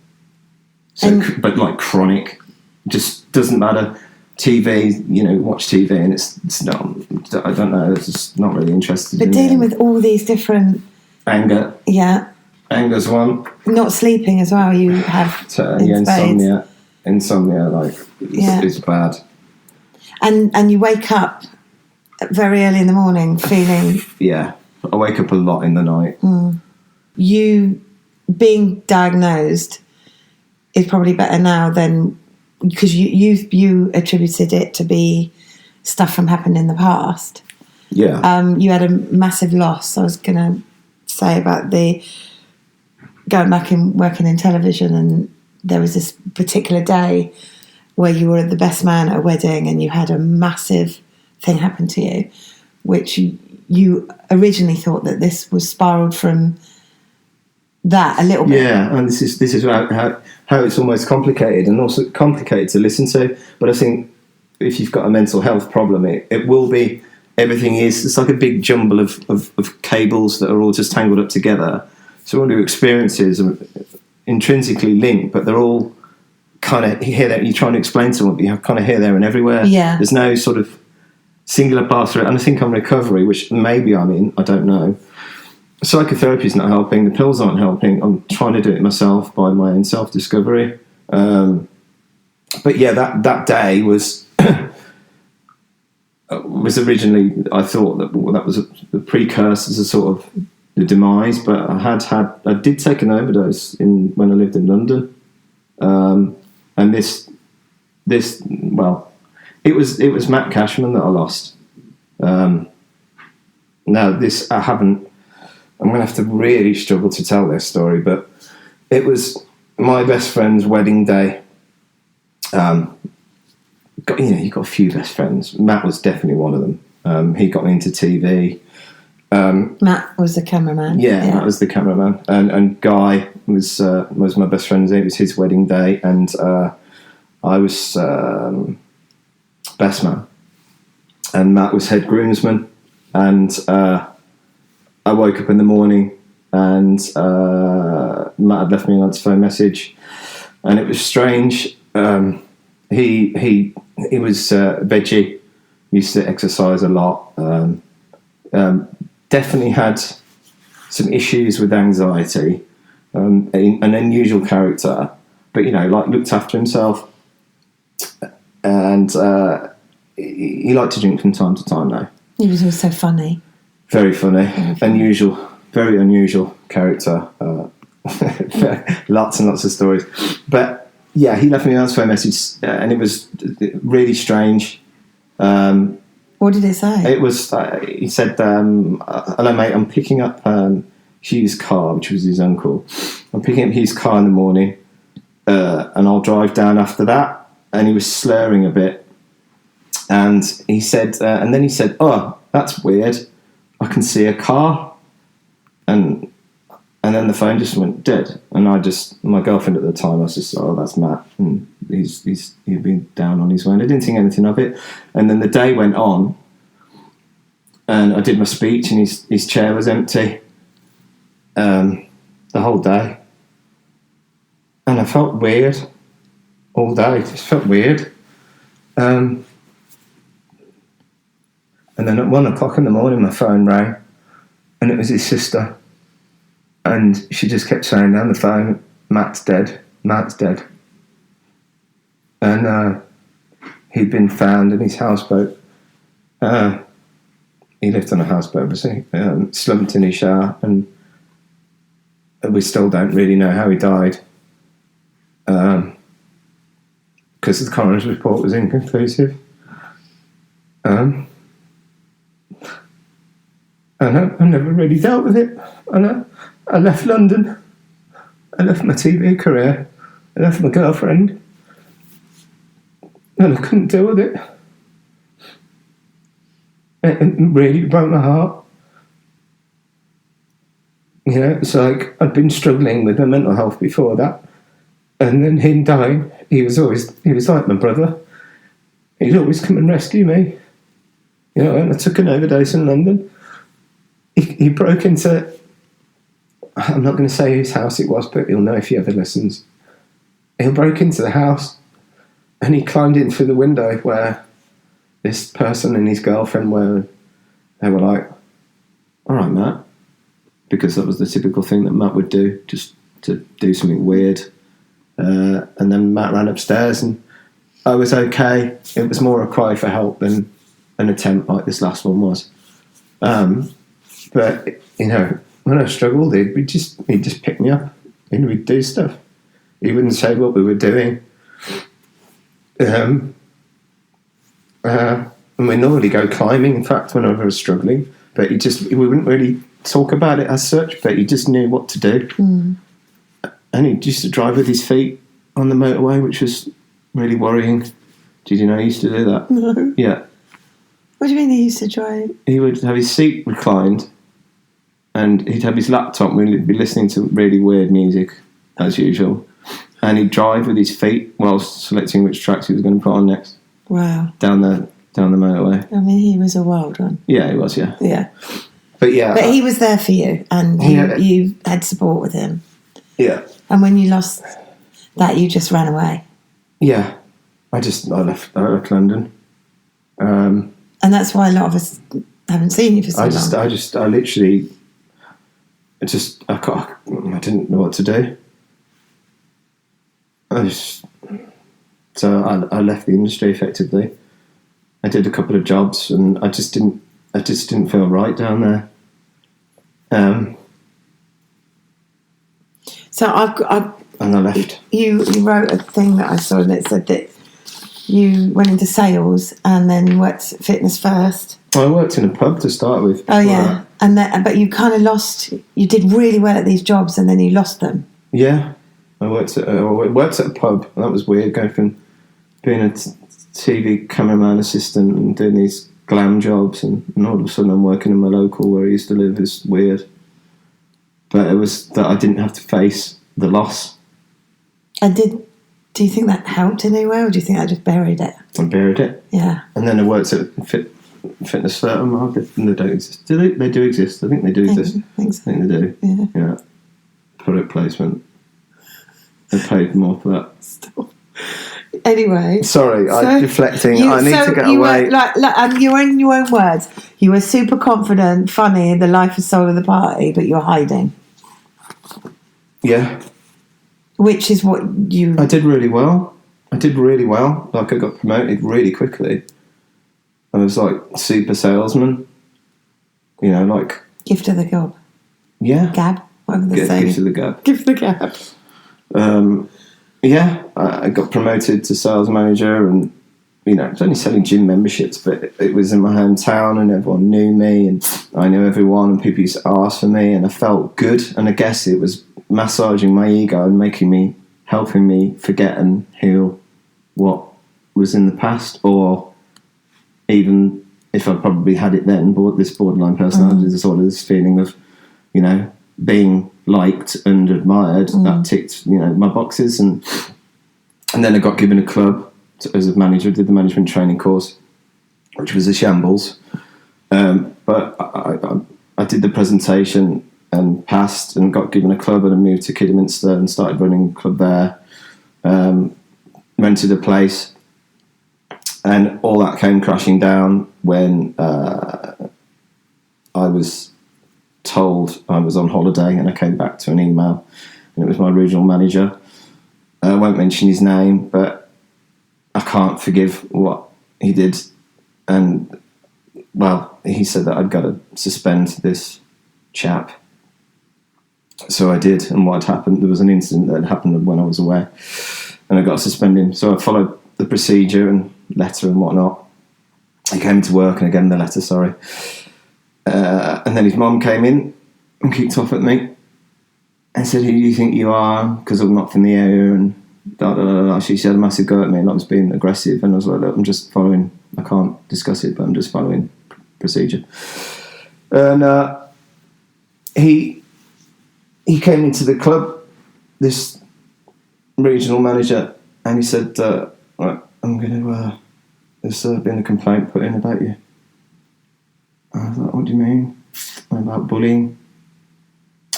So, but like chronic, just doesn't matter. TV, watch TV, and it's not. I don't know. It's just not really interested. But dealing with all these different anger. Yeah. Anger's one. Not sleeping as well. You have insomnia. Is bad. And you wake up very early in the morning feeling... Yeah, I wake up a lot in the night. You being diagnosed is probably better now than... Because you attributed it to be stuff from happening in the past. Yeah. You had a massive loss. I was going to say about going back and working in television, and there was this particular day where you were the best man at a wedding and you had a massive thing happen to you, which you originally thought that this was spiraled from that a little bit. Yeah, and this is how it's almost complicated, and also complicated to listen to. But I think if you've got a mental health problem, it will be, everything is, it's like a big jumble of cables that are all just tangled up together. So all your experiences are intrinsically linked, but they're all kind of here that you're trying to explain to someone, but you kind of here, there, and everywhere. Yeah. There's no sort of singular path through it. And I think I'm recovery, which maybe I'm in, I don't know. Psychotherapy is not helping. The pills aren't helping. I'm trying to do it myself by my own self-discovery. But yeah, that day was originally, I thought that was the precursor to sort of the demise. But I did take an overdose when I lived in London, and this well, it was Matt Cashman that I lost. Now this I haven't. I'm going to have to really struggle to tell this story, but it was my best friend's wedding day. You've got a few best friends. Matt was definitely one of them. He got me into TV. Matt was the cameraman. Yeah, Matt was the cameraman. And Guy was my best friend. It was his wedding day, and I was best man. And Matt was head groomsman. And I woke up in the morning and Matt had left me an answer phone message, and it was strange. He was veggie, used to exercise a lot, definitely had some issues with anxiety, an unusual character, but looked after himself, and he liked to drink from time to time now. He was also funny. Very funny. Unusual, very unusual character. Lots and lots of stories. But yeah, he left me an answer phone message, and it was really strange. What did it say? It was. He said, "Hello, mate. I'm picking up Hugh's car," which was his uncle. I'm picking up Hugh's car in the morning. and I'll drive down after that. And he was slurring a bit. And he said, oh, that's weird. I can see a car. And then the phone just went dead. And my girlfriend at the time, I was just, oh, that's Matt. And he'd been down on his way. And I didn't think anything of it. And then the day went on. And I did my speech and his chair was empty. The whole day. And I felt weird all day. Just felt weird. And then at 1 o'clock in the morning, my phone rang. And it was his sister. And she just kept saying down the phone, Matt's dead. Matt's dead. And he'd been found in his houseboat. He lived on a houseboat, obviously. Slumped in his shower. And we still don't really know how he died. Because the coroner's report was inconclusive. And I never really dealt with it. I left London. I left my TV career. I left my girlfriend. And I couldn't deal with it. It really broke my heart. You know, it's like I'd been struggling with my mental health before that. And then him dying, he was like my brother. He'd always come and rescue me. You know, and I took an overdose in London. He broke into, I'm not going to say whose house it was, but he'll know if he ever listens. He broke into the house and he climbed in through the window where this person and his girlfriend were. They were like, all right, Matt. Because that was the typical thing that Matt would do, just to do something weird. And then Matt ran upstairs and I was okay. It was more a cry for help than an attempt like this last one was. But, you know, when I struggled, he'd just pick me up and we'd do stuff. He wouldn't say what we were doing. And we normally go climbing, in fact, when I was struggling. But we wouldn't really talk about it as such, but he just knew what to do. Mm. And he used to drive with his feet on the motorway, which was really worrying. Did you know he used to do that? No. Yeah. What do you mean he used to drive? He would have his seat reclined and he'd have his laptop and we'd be listening to really weird music, as usual. And he'd drive with his feet whilst selecting which tracks he was going to put on next. Wow. Down the motorway. I mean, he was a wild one. Yeah, he was, yeah. Yeah. But yeah. But he was there for you and you had support with him. Yeah. And when you lost that, you just ran away. Yeah. I left London. And that's why a lot of us haven't seen you for so long. I didn't know what to do. So I left the industry effectively. I did a couple of jobs and I just didn't feel right down there. So and I left. You wrote a thing that I saw and it said that you went into sales and then you worked at Fitness First. Well, I worked in a pub to start with. Oh yeah, but you kind of lost. You did really well at these jobs and then you lost them. Yeah, I worked at a pub. And that was weird, going from being a TV cameraman assistant and doing these glam jobs, and all of a sudden I'm working in my local where I used to live. Is weird, but it was that I didn't have to face the loss. And do you think that helped in any way, or do you think I just buried it? I buried it. Yeah. And then I worked at Fitness First Market, and they don't exist. Do they? They do exist. I think they do exist. I think so. I think they do. Yeah. Product placement. They paid more for that. Stop. Anyway. Sorry, I'm deflecting. I need to get away. You're in your own words. You were super confident, funny, the life and soul of the party, but you're hiding. Yeah. Which is what you... I did really well. Like, I got promoted really quickly. I was like super salesman. You know, like... Gift of the gab. Yeah. Gab, whatever they're saying. Gift of the gab. Gift of the gab. Yeah, I got promoted to sales manager, and you know, I was only selling gym memberships, but it was in my hometown and everyone knew me and I knew everyone and people used to ask for me and I felt good, and I guess it was massaging my ego and helping helping me forget and heal what was in the past, or even if I probably had it then, but this borderline personality disorder, this feeling of, being liked and admired, that ticked, my boxes. And then I got given a club as a manager, did the management training course, which was a shambles. But I did the presentation and passed and got given a club, and I moved to Kidderminster and started running a club there. Rented a place, and all that came crashing down when I was told I was on holiday, and I came back to an email, and it was my regional manager. I won't mention his name, but I can't forgive what he did. And, well, he said that I'd got to suspend this chap. So I did, and what had happened, there was an incident that had happened when I was away, and I got to suspend him. So I followed the procedure and letter and whatnot. He came to work, and again the letter, sorry. And then his mum came in and kicked off at me and said, "Who do you think you are?" Because I'm not from the area, and da da da da. She had a massive go at me, and I was being aggressive, and I was like, "Look, I'm just following. I can't discuss it, but I'm just following procedure." And he came into the club, this regional manager, and he said, "Right, I'm going to. There's been a complaint put in about you." I was like, "What do you mean?" "About bullying."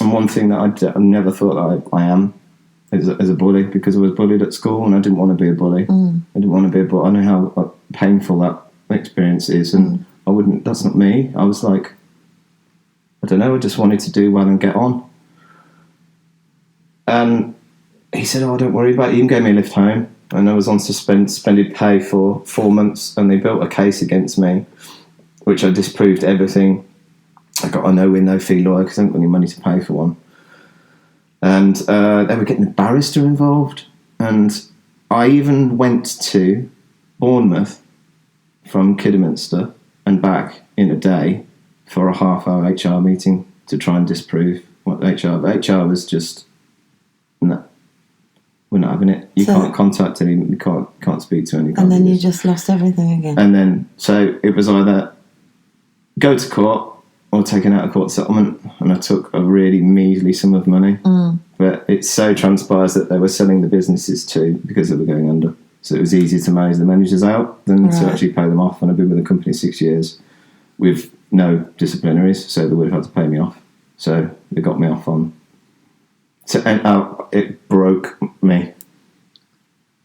And one thing that I never thought that I am is a bully, because I was bullied at school, and I didn't want to be a bully. I didn't want to be a bully. I know how painful that experience is, and I wouldn't. That's not me. I was like, I don't know. I just wanted to do well and get on. And he said, "Oh, don't worry about it. You can get me a lift home." And I was on suspended pay for 4 months, and they built a case against me, which I disproved everything. I got a no-win, no-fee lawyer because I haven't got any money to pay for one. And they were getting a barrister involved. And I even went to Bournemouth from Kidderminster and back in a day for a half-hour HR meeting to try and disprove what HR... HR was just... No. We're not having it. You can't contact anyone. You can't speak to anyone. And then you just lost everything again. And then, so it was either go to court or take an out-of-court settlement. And I took a really measly sum of money. But it so transpires that they were selling the businesses too because they were going under. So it was easier to manage the managers out than to actually pay them off. And I've been with the company 6 years with no disciplinaries, so they would have had to pay me off. So they got me off on... So, and it broke me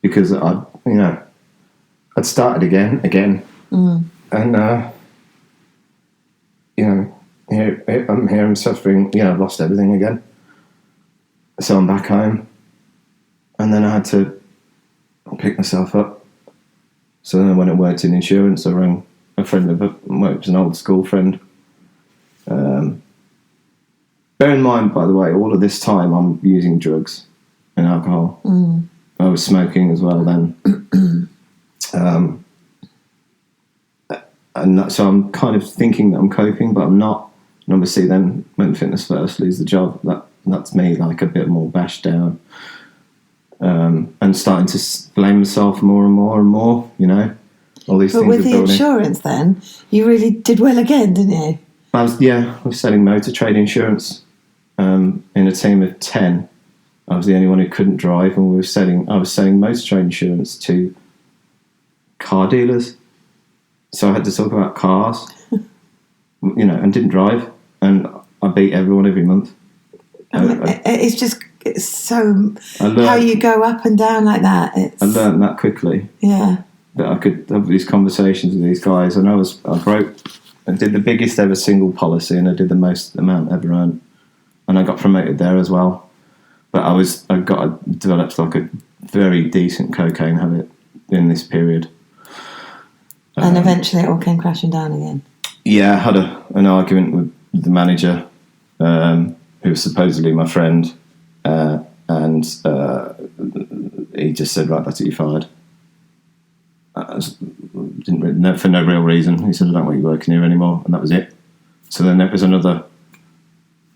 because I'd started again, and I'm here, I'm suffering. I've lost everything again. So I'm back home, and then I had to pick myself up. So then when I worked in insurance, I rang a friend of it was an old school friend. Bear in mind, by the way, all of this time I'm using drugs and alcohol. I was smoking as well then. And so I'm kind of thinking that I'm coping, but I'm not. And obviously then when Fitness First lose the job, that's me like a bit more bashed down. And starting to blame myself more and more and more, all these things. But with the insurance then, you really did well again, didn't you? I was selling motor trade insurance in a team of 10. I was the only one who couldn't drive, and I was selling motor trade insurance to car dealers. So I had to talk about cars, and didn't drive, and I beat everyone every month. It's so how you go up and down like that. I learned that quickly. Yeah. That I could have these conversations with these guys, and I did the biggest ever single policy, and I did the most amount ever earned, and I got promoted there as well. But I developed like a very decent cocaine habit in this period. And eventually it all came crashing down again. Yeah, I had an argument with the manager, who was supposedly my friend, and he just said, "Right, that's it, you're fired." Didn't really know, for no real reason. He said, "I don't want you working here anymore," and that was it. So then there was another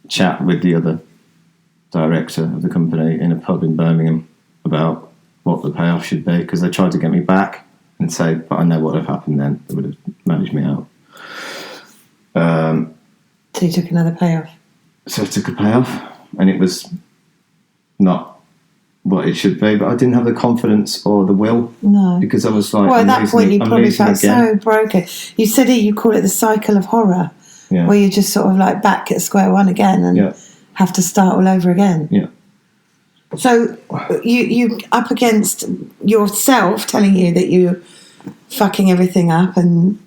chat with the other director of the company in a pub in Birmingham about what the payoff should be, because they tried to get me back and say, but I know what would have happened then. They would have managed me out. So you took another payoff? So I took a payoff, and it was not what it should be, but I didn't have the confidence or the will. No. Because I was like... Well, at that point you probably felt so broken. You said you call it the cycle of horror, where you're just sort of like back at square one again and have to start all over again. Yeah. So you up against yourself telling you that you're fucking everything up and,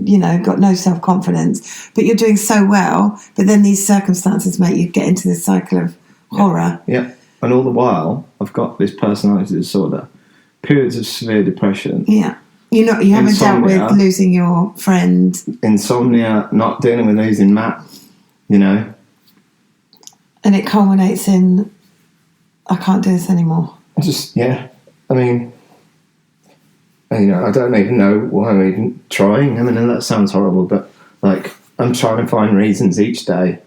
you know, got no self-confidence, but you're doing so well, but then these circumstances make you get into this cycle of horror. Yeah. And all the while, I've got this personality disorder, periods of severe depression. Yeah. You haven't dealt with losing your friend. Insomnia, not dealing with losing Matt, you know. And it culminates in, I can't do this anymore. I mean, you know, I don't even know why I'm even trying. I mean, and that sounds horrible, but, like, I'm trying to find reasons each day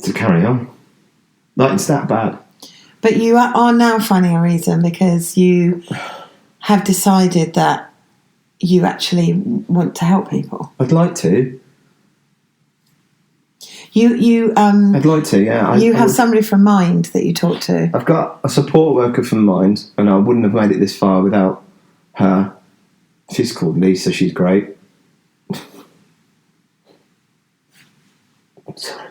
to carry on. Like, it's that bad. But you are now finding a reason because you have decided that you actually want to help people. I'd like to. I'd like to, yeah. You have somebody from Mind that you talk to. I've got a support worker from Mind, and I wouldn't have made it this far without her. She's called Lisa. She's great. Sorry.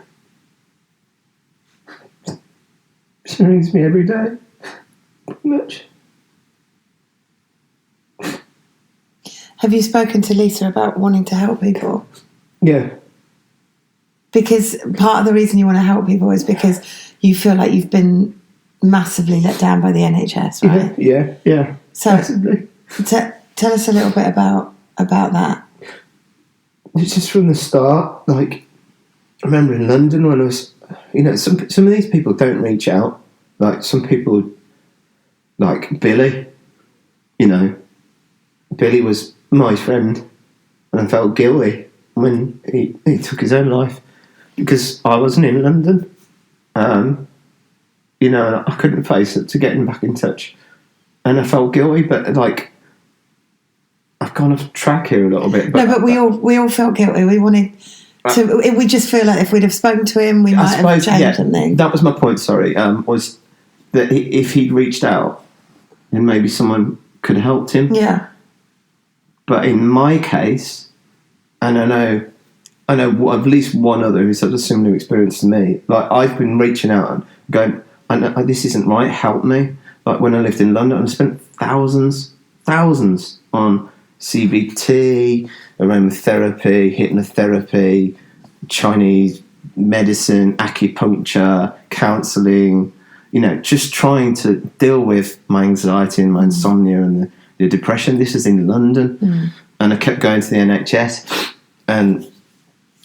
She rings me every day. Much. Have you spoken to Lisa about wanting to help people? Yeah. Because part of the reason you want to help people is because you feel like you've been massively let down by the NHS, right? Yeah. So tell us a little bit about that. It's just from the start. Like, I remember in London when I was, you know, some of these people don't reach out. Like, some people, like Billy, you know, Billy was my friend, and I felt guilty when he took his own life because I wasn't in London. You know, I couldn't face it to getting back in touch, and I felt guilty. But like, I've gone off track here a little bit. But we all felt guilty. We wanted to. We just feel like if we'd have spoken to him, we might have changed something. That was my point. Sorry, was that if he'd reached out, then maybe someone could have helped him. Yeah. But in my case, and I know at least one other who's had a similar experience to me. Like, I've been reaching out and going, I know this isn't right. Help me. Like, when I lived in London, I spent thousands on CBT, aromatherapy, hypnotherapy, Chinese medicine, acupuncture, counselling. You know, just trying to deal with my anxiety and my insomnia and the depression. This is in London. And I kept going to the NHS, and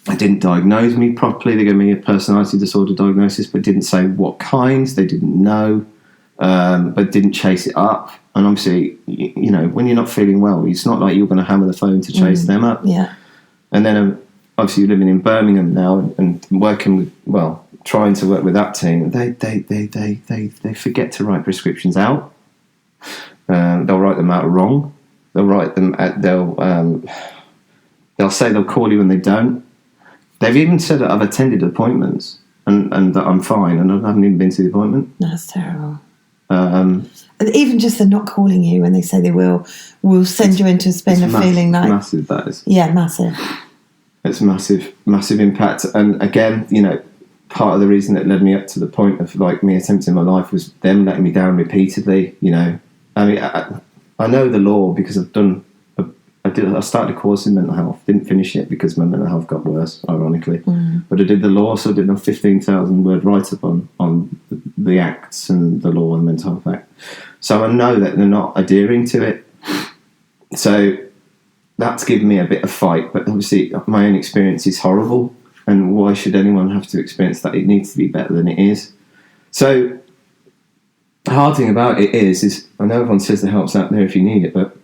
they didn't diagnose me properly. They gave me a personality disorder diagnosis, but didn't say what kinds. They didn't know, but didn't chase it up. And obviously, you know, when you're not feeling well, it's not like you're going to hammer the phone to chase them up. Yeah. And then, obviously, living in Birmingham now and working with, trying to work with that team, they forget to write prescriptions out. They'll write them out wrong. They'll write them at, they'll say they'll call you when they don't. They've even said that I've attended appointments and that I'm fine, and I haven't even been to the appointment. That's terrible. And even just the not calling you when they say they will send you into a spin of feeling like massive. That is, yeah, massive. It's massive impact. And again, you know, part of the reason that led me up to the point of like me attempting my life was them letting me down repeatedly. You know, I mean, I know the law because I started a course in mental health, didn't finish it because my mental health got worse, ironically. But I did the law, so I did a 15,000 word write-up on the acts and the law and the Mental Health Act. So I know that they're not adhering to it. So that's given me a bit of fight, but obviously my own experience is horrible, and why should anyone have to experience that? It needs to be better than it is. So the hard thing about it is I know everyone says the help's out there if you need it, but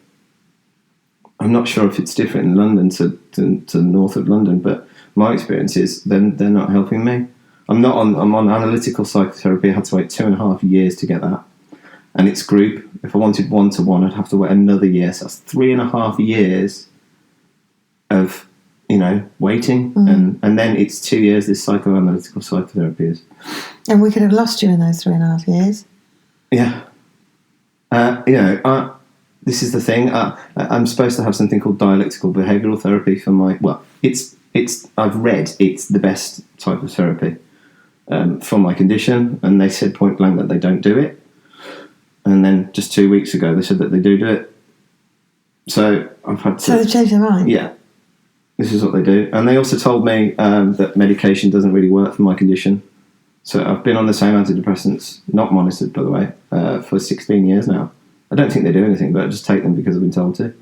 I'm not sure if it's different in London to north of London, but my experience is they're not helping me. I'm on analytical psychotherapy. I had to wait 2.5 years to get that. and it's group. If I wanted one-to-one, I'd have to wait another year. So that's 3.5 years of, waiting. And then it's 2 years this psychoanalytical psychotherapy is. And we could have lost you in those 3.5 years. Yeah. This is the thing. I'm supposed to have something called dialectical behavioural therapy for my... Well, I've read it's the best type of therapy for my condition, and they said point blank that they don't do it. And then just 2 weeks ago, they said that they do it. So I've had to... So they've changed their mind? Yeah. This is what they do. And they also told me that medication doesn't really work for my condition. So I've been on the same antidepressants, not monitored, by the way, for 16 years now. I don't think they do anything, but I just take them because I've been told to.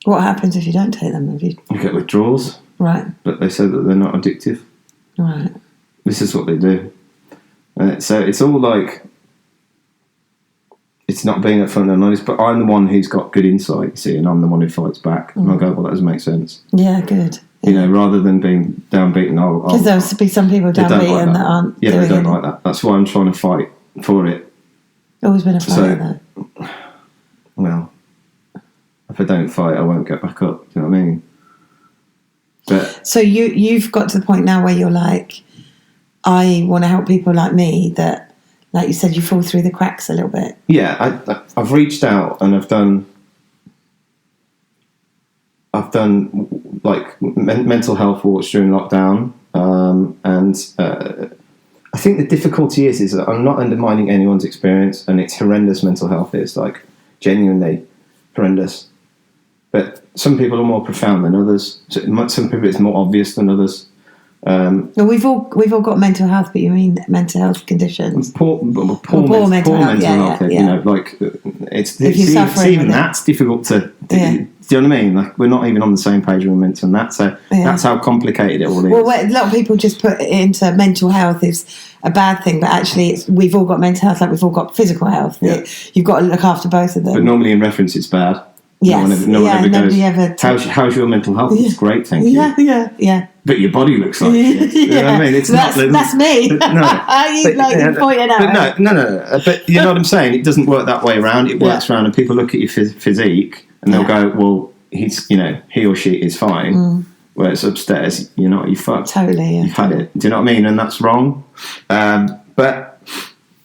What happens if you don't take them? You get withdrawals. Right. But they say that they're not addictive. Right. This is what they do. So it's all like... It's not being upfront and honest, but I'm the one who's got good insight, you see, and I'm the one who fights back. And I go, well, that doesn't make sense. Yeah, good. Yeah. Rather than being downbeaten. Because there'll be some people downbeaten that aren't doing it. Yeah, they don't it. like that. That's why I'm trying to fight for it. Always been a fighter, though. Well, if I don't fight, I won't get back up. Do you know what I mean? But so you've got to the point now where you're like, I want to help people like me that, like you said, you fall through the cracks a little bit. Yeah, I've reached out and I've done like mental health walks during lockdown, and I think the difficulty is that I'm not undermining anyone's experience, and it's horrendous. Mental health is like genuinely horrendous, but some people are more profound than others. So some people it's more obvious than others. We've all got mental health, but you mean mental health conditions? Poor mental health. Yeah. It's even that's difficult to. Do you know what I mean? Like we're not even on the same page when we're mental and that. So that's how complicated it all is. Well, a lot of people just put it into mental health is a bad thing, but actually, we've all got mental health, like we've all got physical health. Yeah. You've got to look after both of them. But normally, in reference, it's bad. Yes. No one ever goes. How's your mental health? It's great, thank you. Yeah. But your body looks like shit. You know what I mean? That's me. No. Pointing out. But no. But you know what I'm saying? It doesn't work that way around. It works around, and people look at your physique and they'll go, "Well, he's, he or she is fine." Whereas upstairs, you fucked. Totally. You've had it. Do you know what I mean? And that's wrong. But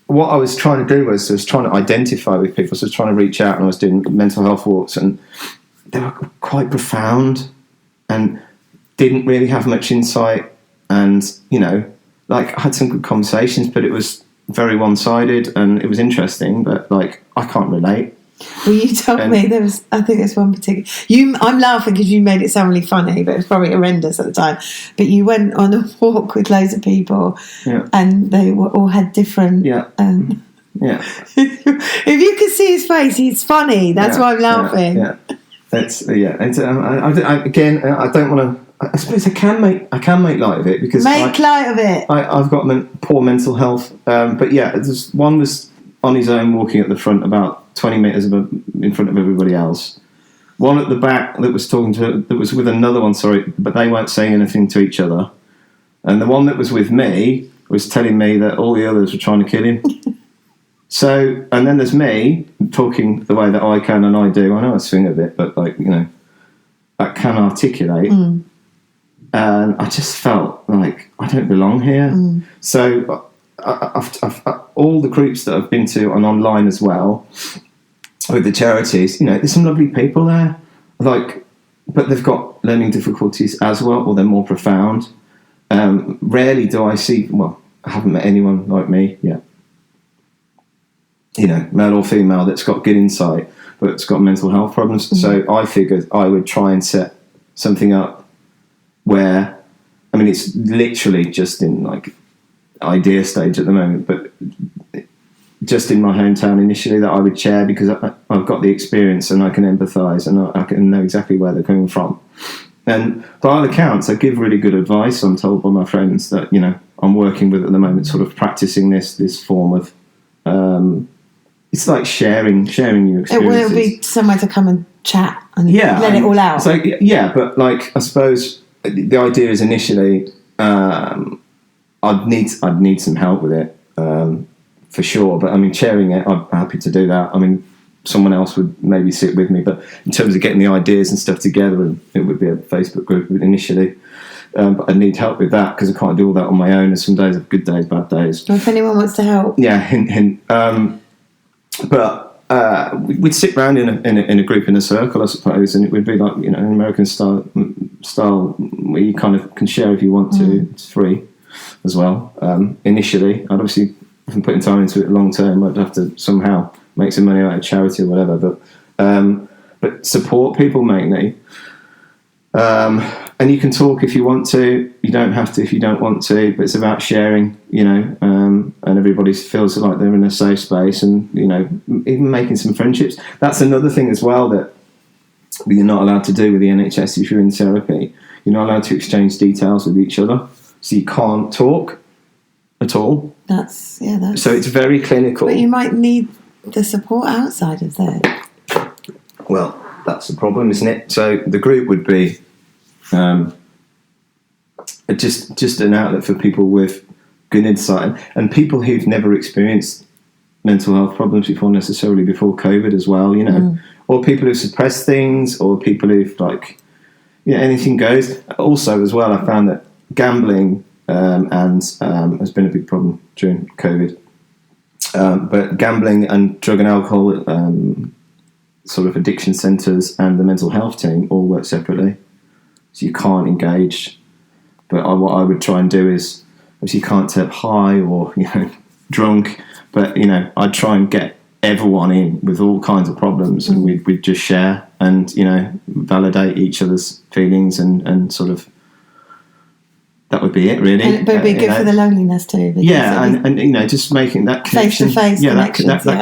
what I was trying to do was trying to identify with people. So I was trying to reach out, and I was doing mental health walks, and they were quite profound and didn't really have much insight. And, I had some good conversations, but it was very one-sided, and it was interesting, but, I can't relate. Well, you told me I think there's one particular... I'm laughing because you made it sound really funny, but it was probably horrendous at the time. But you went on a walk with loads of people, and they all had different... Yeah. If you could see his face, he's funny. That's why I'm laughing. Yeah. I don't want to... I suppose I can make light of it because... Make light of it! I've got poor mental health. But one was on his own walking at the front about 20 metres in front of everybody else. One at the back that was with another one, but they weren't saying anything to each other. And the one that was with me was telling me that all the others were trying to kill him. So, and then there's me talking the way that I can and I do. I know I swing a bit, but I can articulate. And I just felt like I don't belong here. So I've all the groups that I've been to and online as well with the charities, there's some lovely people there, but they've got learning difficulties as well, or they're more profound. Rarely do I see, I haven't met anyone like me yet, male or female, that's got good insight, but it's got mental health problems. So I figured I would try and set something up where, it's literally just in idea stage at the moment, but just in my hometown initially that I would share because I've got the experience and I can empathise and I can know exactly where they're coming from. And by all accounts, I give really good advice. I'm told by my friends that, I'm working with at the moment, sort of practising this form of, it's like sharing your experiences. It will be somewhere to come and chat and let it all out. So, but I suppose the idea is initially I'd need some help with it for sure. But I mean, chairing it, I'm happy to do that. I mean, someone else would maybe sit with me, but in terms of getting the ideas and stuff together, and it would be a Facebook group initially. But I need help with that because I can't do all that on my own. And some days have good days, bad days. Well, if anyone wants to help, yeah, hint, hint. But we'd sit round in a group in a circle, I suppose, and it would be like, you know, an American style where you kind of can share if you want to. It's free as well. Initially, I'd obviously, if I'm putting time into it long term, I'd have to somehow make some money out of charity or whatever. But support people mainly. And you can talk if you want to. You don't have to if you don't want to. But it's about sharing, you know, and everybody feels like they're in a safe space, and, you know, even making some friendships. That's another thing as well that you're not allowed to do with the NHS if you're in therapy. You're not allowed to exchange details with each other, so you can't talk at all. That's so it's very clinical. But you might need the support outside of that. Well, that's the problem, isn't it? So the group would be just an outlet for people with good insight and people who've never experienced mental health problems before COVID as well, you know, or people who've suppressed things, or people who've, like, you know, anything goes. Also, as well, I found that gambling has been a big problem during COVID. But gambling and drug and alcohol sort of addiction centres and the mental health team all work separately, so you can't engage. But what I would try and do is, obviously you can't tip high or, you know, drunk, but, you know, I'd try and get everyone in with all kinds of problems, and we'd just share and, you know, validate each other's feelings and sort of, that would be it, really. But it'd be good for the loneliness too. Yeah, and you know, just making that connection, face-to-face that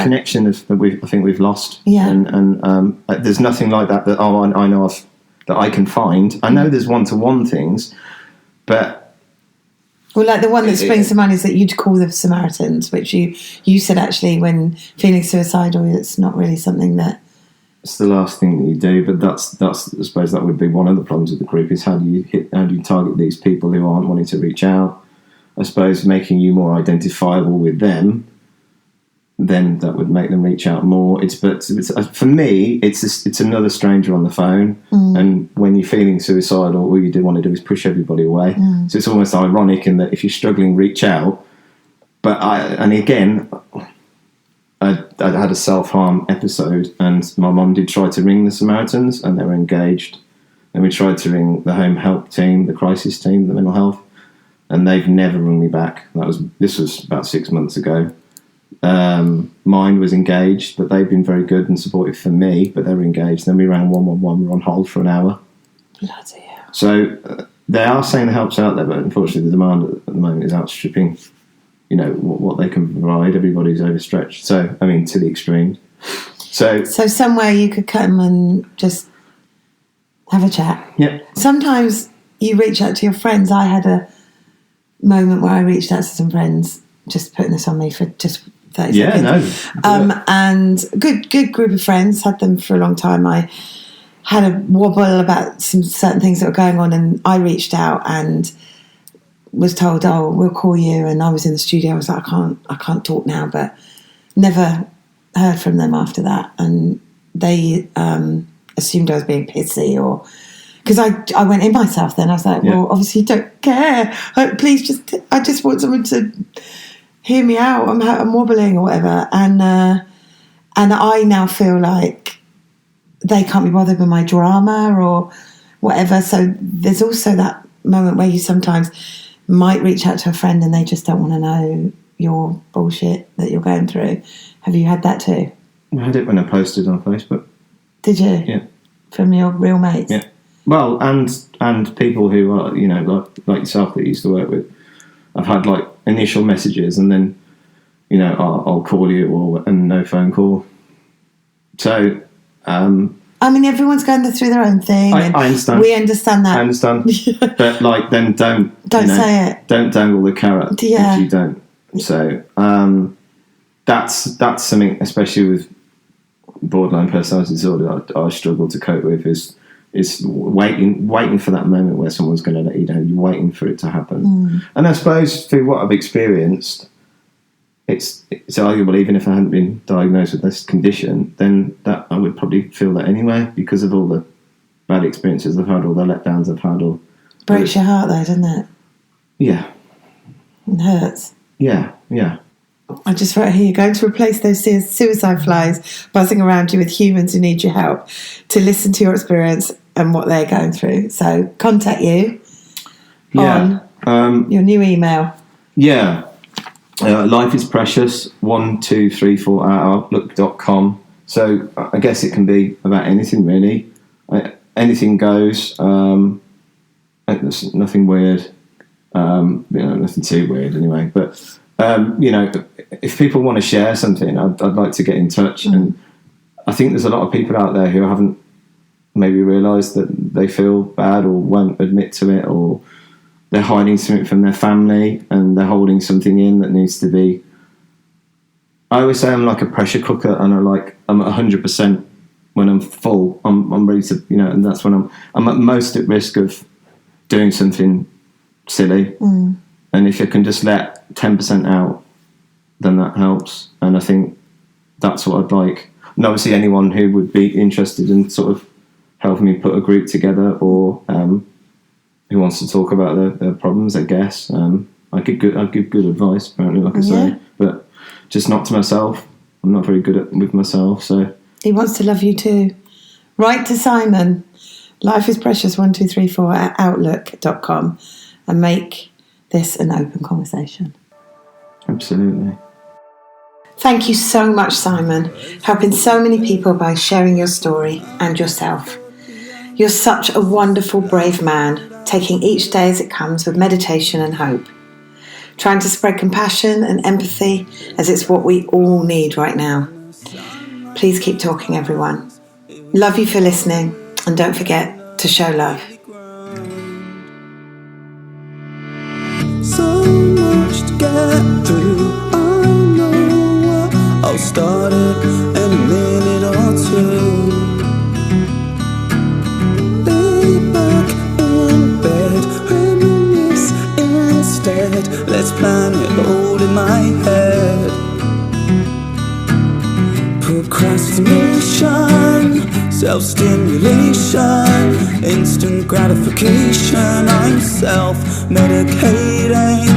connection that I think we've lost. Yeah, and there's nothing like that I know of that I can find. I know there's one-to-one things, but well, like the one that springs to mind is that you'd call the Samaritans, which you said actually when feeling suicidal, it's not really something that. It's the last thing that you do, but that's I suppose that would be one of the problems with the group, is how do you target these people who aren't wanting to reach out? I suppose making you more identifiable with them, then that would make them reach out more. But for me, it's another stranger on the phone, and when you're feeling suicidal, all you do want to do is push everybody away. So it's almost ironic in that if you're struggling, reach out. But I had a self-harm episode, and my mum did try to ring the Samaritans, and they were engaged. And we tried to ring the home help team, the crisis team, the mental health, and they've never rung me back. This was about 6 months ago. Mine was engaged, but they've been very good and supportive for me, but they were engaged. Then we rang 111, we were on hold for an hour. Bloody hell. So they are saying the help's out there, but unfortunately the demand at the moment is outstripping, you know, what they can provide. Everybody's overstretched. So, I mean, to the extreme. So somewhere you could come and just have a chat. Yeah. Sometimes you reach out to your friends. I had a moment where I reached out to some friends, just putting this on me for just 30 seconds. No. And good group of friends, had them for a long time. I had a wobble about some certain things that were going on, and I reached out and was told, "Oh, we'll call you." And I was in the studio. I was like, I can't talk now, but never heard from them after that. And they assumed I was being pissy, or because I went in myself. Then I was like, well, obviously you don't care. Please, I just want someone to hear me out. I'm wobbling or whatever. And I now feel like they can't be bothered with my drama or whatever. So there's also that moment where you sometimes might reach out to a friend and they just don't want to know your bullshit that you're going through. Have you had that too? I had it when I posted on Facebook. Did you? Yeah. From your real mates? Yeah. Well, and people who are, you know, like yourself that you used to work with. I've had like initial messages and then, you know, I'll call you and no phone call. So, I mean, everyone's going through their own thing. I understand. We understand that. I understand. But like, then don't say it. Don't dangle the carrot if you don't. So that's something, especially with borderline personality disorder, I struggle to cope with. Is waiting for that moment where someone's going to let you down. You're waiting for it to happen. And I suppose through what I've experienced, it's arguable, even if I hadn't been diagnosed with this condition, then that I would probably feel that anyway, because of all the bad experiences I've had, all the letdowns I've had. Breaks your heart though, doesn't it? Yeah. It hurts. Yeah. I just wrote here, you're going to replace those suicide flies buzzing around you with humans who need your help to listen to your experience and what they're going through. So contact you on your new email. Yeah. Life is precious, 1234 at outlook.com. So I guess it can be about anything, really. Anything goes. There's nothing weird. Nothing too weird anyway. But, if people want to share something, I'd like to get in touch. And I think there's a lot of people out there who haven't maybe realised that they feel bad or won't admit to it, or they're hiding something from their family and they're holding something in that needs to be. I always say I'm like a pressure cooker, and I'm at 100% when I'm full. I'm ready to, and that's when I'm at most at risk of doing something silly. And if you can just let 10% out, then that helps. And I think that's what I'd like. And obviously anyone who would be interested in sort of helping me put a group together, or who wants to talk about their problems, I guess. I give good advice, apparently, like I say, but just not to myself. I'm not very good with myself, so. He wants to love you too. Write to Simon, Life is Precious 1234 at outlook.com, and make this an open conversation. Absolutely. Thank you so much, Simon, helping so many people by sharing your story and yourself. You're such a wonderful, brave man, taking each day as it comes with meditation and hope. Trying to spread compassion and empathy, as it's what we all need right now. Please keep talking, everyone. Love you for listening, and don't forget to show love. So much to get through. I know I'll start it in a minute or two. Lay back in bed, reminisce instead. Let's plan it all in my head. Procrastination, self-stimulation, instant gratification. I'm self-medicating,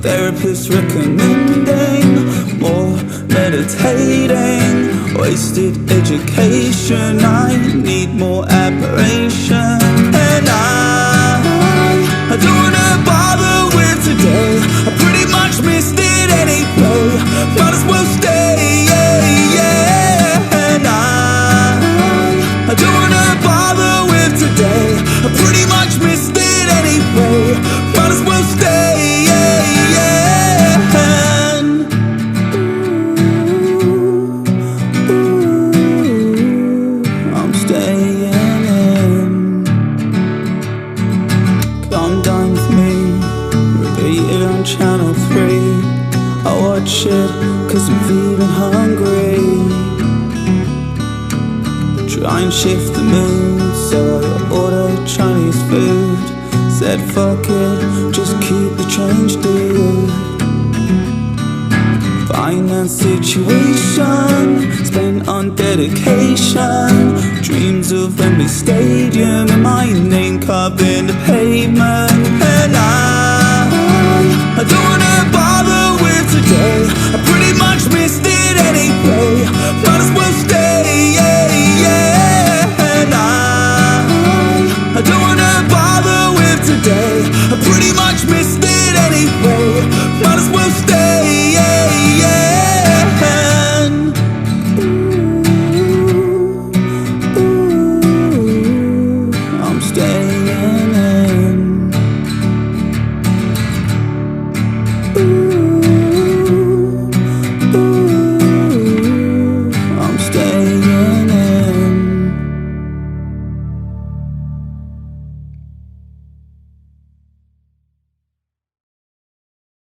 therapists recommending more meditating, wasted education. I need more admiration, and I don't wanna bother with today. I pretty much missed it anyway, might as well stay, and I don't wanna bother with today. I pretty much missed it anyway, might as well stay, I'm staying in. Come dine with me, repeat it on channel 3. I watch it cause I'm feeling hungry. Try and shift the mood, so I ordered Chinese food. Said fuck it, just keep the change, dude. Finance situation, spent on dedication. Dreams of Wembley Stadium and my name carved in the pavement.